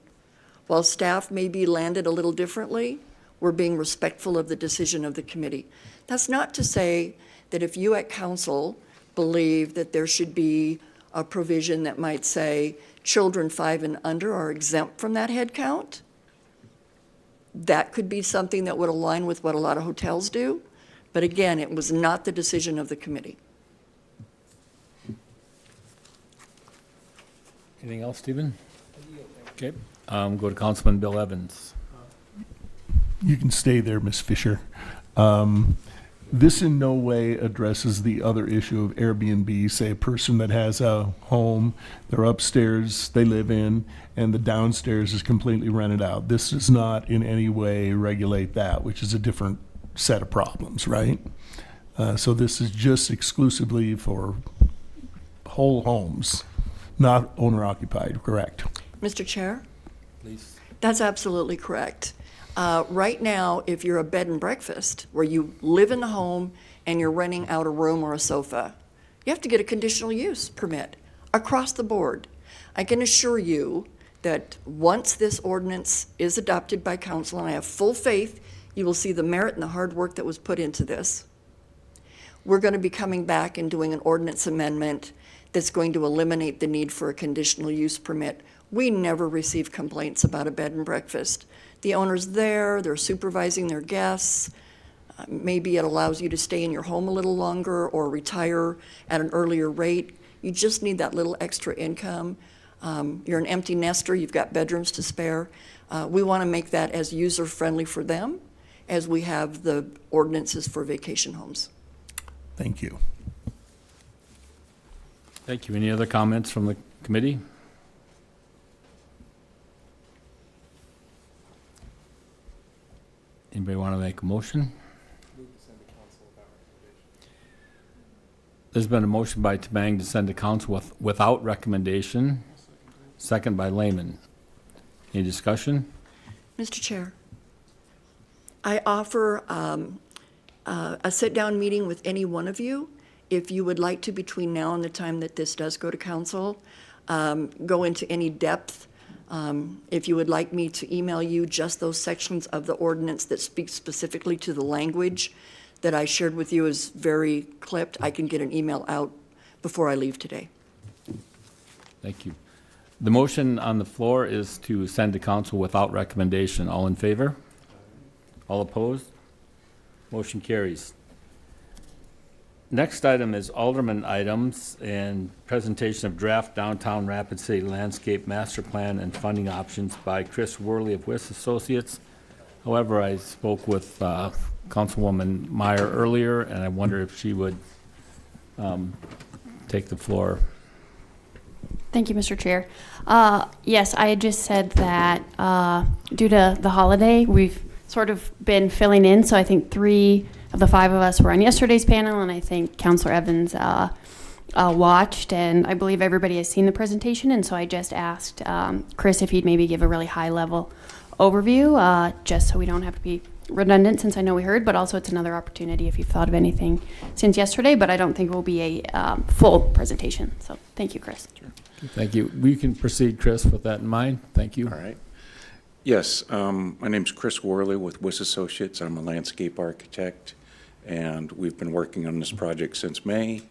while staff maybe landed a little differently, we're being respectful of the decision of the committee. That's not to say that if you at council believe that there should be a provision that might say children 5 and under are exempt from that head count, that could be something that would align with what a lot of hotels do. But again, it was not the decision of the committee. Anything else, Stephen? Okay, go to Councilman Bill Evans. You can stay there, Ms. Fisher. This in no way addresses the other issue of Airbnb, say a person that has a home, they're upstairs, they live in, and the downstairs is completely rented out. This does not in any way regulate that, which is a different set of problems, right? So this is just exclusively for whole homes, not owner-occupied, correct? Mr. Chair? Please. That's absolutely correct. Right now, if you're a bed and breakfast, where you live in the home and you're renting out a room or a sofa, you have to get a conditional use permit across the board. I can assure you that once this ordinance is adopted by council, and I have full faith you will see the merit and the hard work that was put into this, we're going to be coming back and doing an ordinance amendment that's going to eliminate the need for a conditional use permit. We never receive complaints about a bed and breakfast. The owner's there, they're supervising their guests. Maybe it allows you to stay in your home a little longer or retire at an earlier rate. You just need that little extra income. You're an empty nester, you've got bedrooms to spare. We want to make that as user-friendly for them as we have the ordinances for vacation homes. Thank you. Thank you. Any other comments from the committee? Anybody want to make a motion? There's been a motion by Tamang to send to council without recommendation. Second by Lehman. Any discussion? Mr. Chair, I offer a sit-down meeting with any one of you if you would like to, between now and the time that this does go to council, go into any depth. If you would like me to email you just those sections of the ordinance that speak specifically to the language that I shared with you is very clipped, I can get an email out before I leave today. Thank you. The motion on the floor is to send to council without recommendation. All in favor? All opposed? Motion carries. Next item is Alderman items and presentation of draft downtown Rapid City landscape master plan and funding options by Chris Worley of Wiss Associates. However, I spoke with Councilwoman Meyer earlier, and I wonder if she would take the floor. Thank you, Mr. Chair. Yes, I just said that due to the holiday, we've sort of been filling in. So I think 3 of the 5 of us were on yesterday's panel, and I think Councilor Evans watched, and I believe everybody has seen the presentation. And so I just asked Chris if he'd maybe give a really high-level overview, just so we don't have to be redundant since I know we heard, but also it's another opportunity if you've thought of anything since yesterday, but I don't think it will be a full presentation. So thank you, Chris. Thank you. We can proceed, Chris, with that in mind. Thank you. All right. Yes, my name's Chris Worley with Wiss Associates. I'm a landscape architect, and we've been working on this project since May.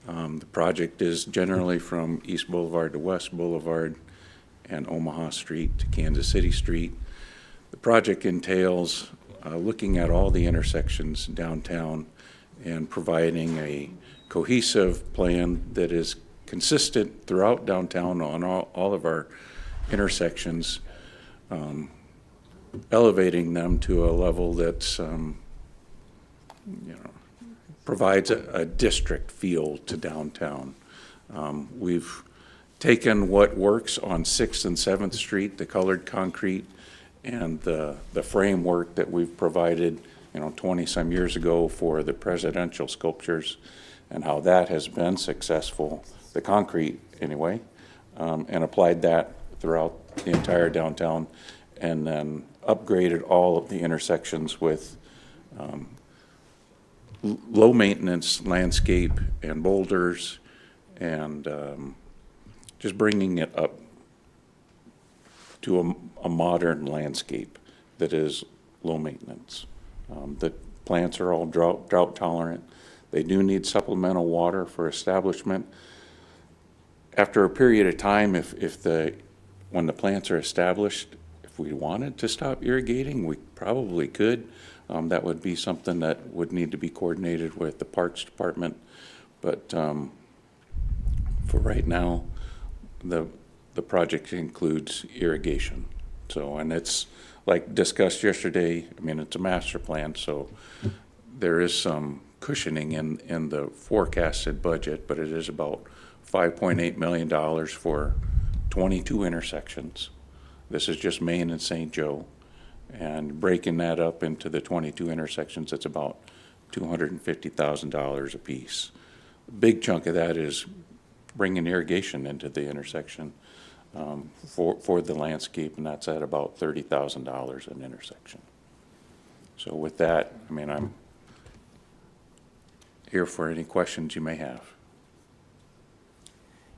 The project is generally from East Boulevard to West Boulevard and Omaha Street to Kansas City Street. The project entails looking at all the intersections downtown and providing a cohesive plan that is consistent throughout downtown on all of our intersections, elevating them to a level that's, provides a district feel to downtown. We've taken what works on 6th and 7th Street, the colored concrete, and the framework that we've provided, 20-some years ago for the presidential sculptures, and how that has been successful, the concrete anyway, and applied that throughout the entire downtown, and then upgraded all of the intersections with low maintenance landscape and boulders, and just bringing it up to a modern landscape that is low maintenance. The plants are all drought tolerant. They do need supplemental water for establishment. After a period of time, when the plants are established, if we wanted to stop irrigating, we probably could. That would be something that would need to be coordinated with the Parks Department. But for right now, the project includes irrigation. So, and it's like discussed yesterday, it's a master plan, so there is some cushioning in the forecasted budget, but it is about $5.8 million for 22 intersections. This is just Main and St. Joe. And breaking that up into the 22 intersections, it's about $250,000 a piece. A big chunk of that is bringing irrigation into the intersection for the landscape, and that's at about $30,000 an intersection. So with that, I'm here for any questions you may have.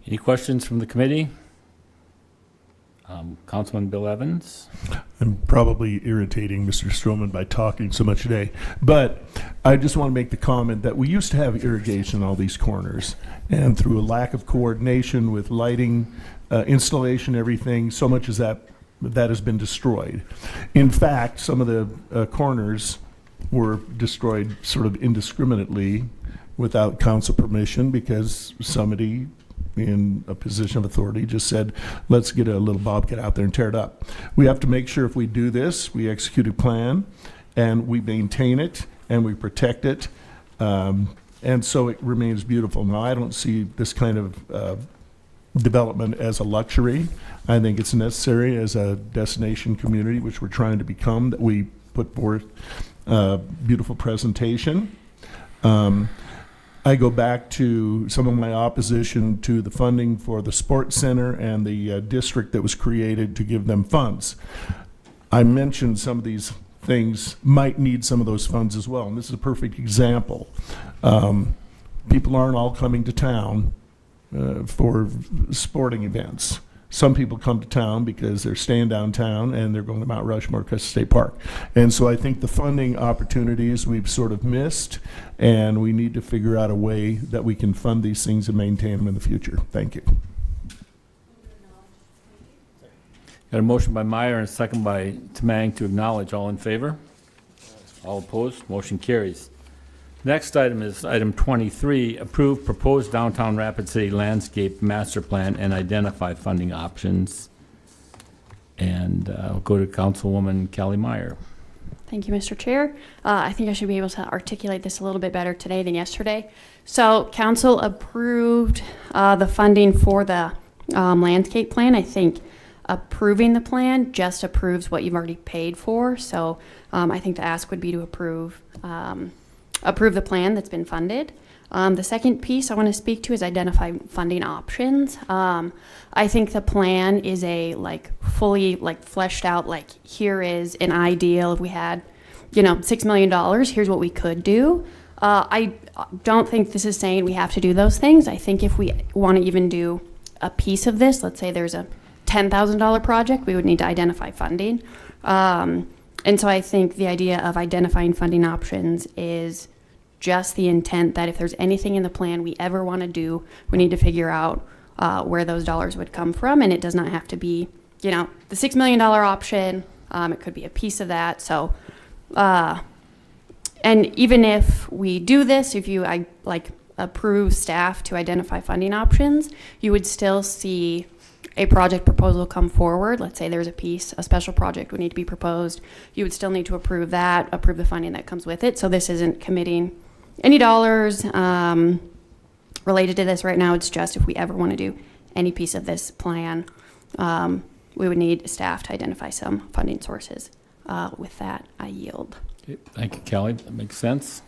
Any questions from the committee? Councilman Bill Evans. I'm probably irritating Mr. Stroman by talking so much today, but I just want to make the comment that we used to have irrigation in all these corners, and through a lack of coordination with lighting, installation, everything, so much as that has been destroyed. In fact, some of the corners were destroyed sort of indiscriminately without council permission because somebody in a position of authority just said, let's get a little bobcat out there and tear it up. We have to make sure if we do this, we execute a plan and we maintain it and we protect it. And so it remains beautiful. Now, I don't see this kind of development as a luxury. I think it's necessary as a destination community, which we're trying to become, that we put forth a beautiful presentation. I go back to some of my opposition to the funding for the sports center and the district that was created to give them funds. I mentioned some of these things might need some of those funds as well, and this is a perfect example. People aren't all coming to town for sporting events. Some people come to town because they're staying downtown and they're going to Mount Rushmore, Custer State Park. And so I think the funding opportunities we've sort of missed, and we need to figure out a way that we can fund these things and maintain them in the future. Thank you. Got a motion by Meyer and a second by Tamang to acknowledge. All in favor? All opposed? Motion carries. Next item is item 23, approve proposed downtown Rapid City landscape master plan and identify funding options. And I'll go to Councilwoman Callie Meyer. Thank you, Mr. Chair. I think I should be able to articulate this a little bit better today than yesterday. So council approved the funding for the landscape plan. I think approving the plan just approves what you've already paid for. So I think the ask would be to approve the plan that's been funded. The second piece I want to speak to is identify funding options. I think the plan is a fully fleshed out, here is an ideal if we had $6 million, here's what we could do. I don't think this is saying we have to do those things. I think if we want to even do a piece of this, let's say there's a $10,000 project, we would need to identify funding. And so I think the idea of identifying funding options is just the intent that if there's anything in the plan we ever want to do, we need to figure out where those dollars would come from. And it does not have to be, the $6 million option. It could be a piece of that. So, and even if we do this, if you approve staff to identify funding options, you would still see a project proposal come forward. Let's say there's a special project would need to be proposed. You would still need to approve that, approve the funding that comes with it. So this isn't committing any dollars related to this right now. It's just if we ever want to do any piece of this plan, we would need staff to identify some funding sources. With that, I yield. Okay, thank you, Kelly. That makes sense.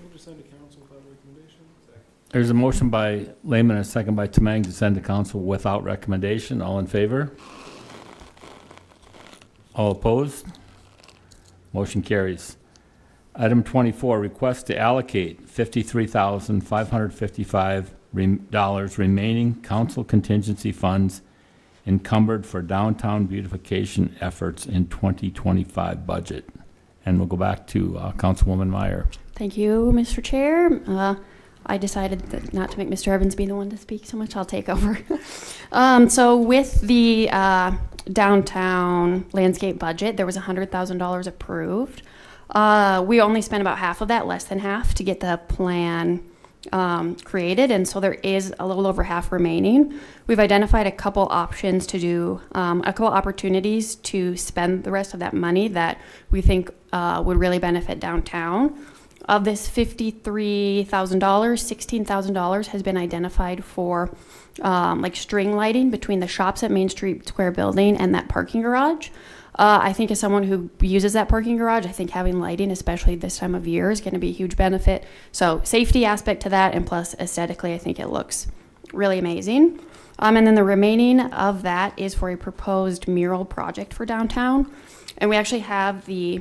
Move to send to council without recommendation. There's a motion by Lehman and a second by Tamang to send to council without recommendation. All in favor? All opposed? Motion carries. Item 24, request to allocate $53,555 remaining council contingency funds encumbered for downtown beautification efforts in 2025 budget. And we'll go back to Councilwoman Meyer. Thank you, Mr. Chair. I decided not to make Mr. Evans be the one to speak so much. I'll take over. So with the downtown landscape budget, there was $100,000 approved. We only spent about half of that, less than half, to get the plan created, and so there is a little over half remaining. We've identified a couple options to do, a couple opportunities to spend the rest of that money that we think would really benefit downtown. Of this $53,000, $16,000 has been identified for string lighting between the shops at Main Street Square building and that parking garage. I think as someone who uses that parking garage, I think having lighting, especially this time of year, is going to be a huge benefit. So safety aspect to that, and plus aesthetically, I think it looks really amazing. And then the remaining of that is for a proposed mural project for downtown. And we actually have the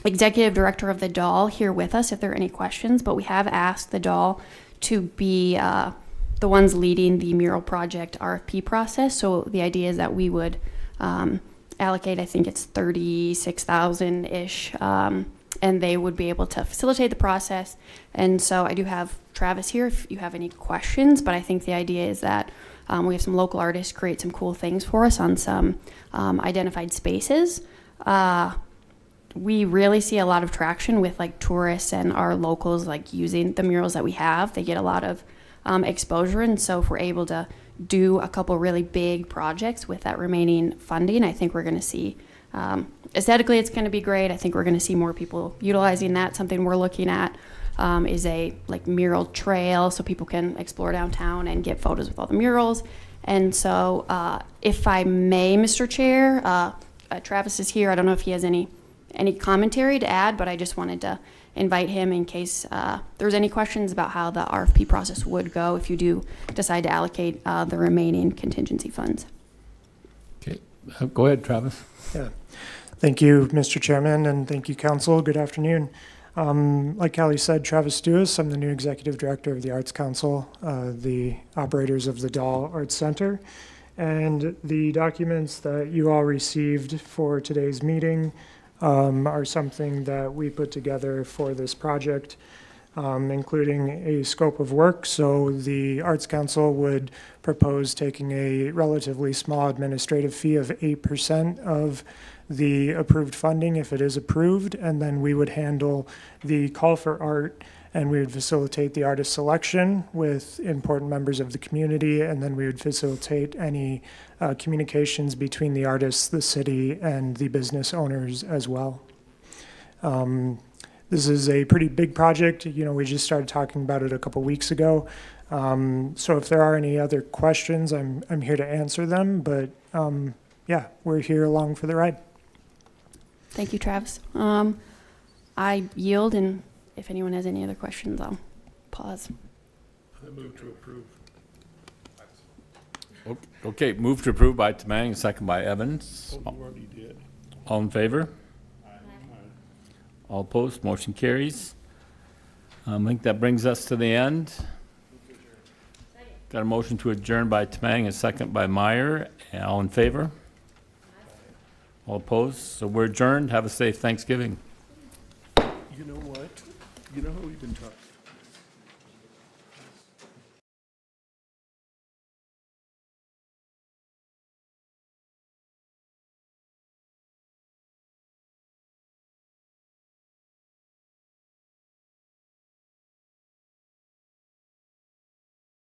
executive director of the DAL here with us if there are any questions, but we have asked the DAL to be the ones leading the mural project RFP process. So the idea is that we would allocate, I think it's 36,000-ish, and they would be able to facilitate the process. And so I do have Travis here if you have any questions, but I think the idea is that we have some local artists create some cool things for us on some identified spaces. We really see a lot of traction with tourists and our locals using the murals that we have. They get a lot of exposure, and so if we're able to do a couple really big projects with that remaining funding, I think we're going to see aesthetically it's going to be great. I think we're going to see more people utilizing that. Something we're looking at is a mural trail so people can explore downtown and get photos with all the murals. And so if I may, Mr. Chair, Travis is here. I don't know if he has any commentary to add, but I just wanted to invite him in case there's any questions about how the RFP process would go if you do decide to allocate the remaining contingency funds. Okay, go ahead, Travis. Yeah, thank you, Mr. Chairman, and thank you, Council. Good afternoon. Like Callie said, Travis Duis, I'm the new Executive Director of the Arts Council, the operators of the Dahl Arts Center. And the documents that you all received for today's meeting are something that we put together for this project, including a scope of work. So the Arts Council would propose taking a relatively small administrative fee of 8% of the approved funding if it is approved, and then we would handle the call for art, and we would facilitate the artist selection with important members of the community, and then we would facilitate any communications between the artists, the city, and the business owners as well. This is a pretty big project. We just started talking about it a couple weeks ago. So if there are any other questions, I'm here to answer them, but yeah, we're here along for the ride. Thank you, Travis. I yield, and if anyone has any other questions, I'll pause. I move to approve. Okay, move to approve by Tamang, second by Evans. Oh, you already did. All in favor? All opposed, motion carries. I think that brings us to the end. Got a motion to adjourn by Tamang, a second by Meyer. All in favor? All opposed? So we're adjourned. Have a safe Thanksgiving. You know what? You know how we've been talking?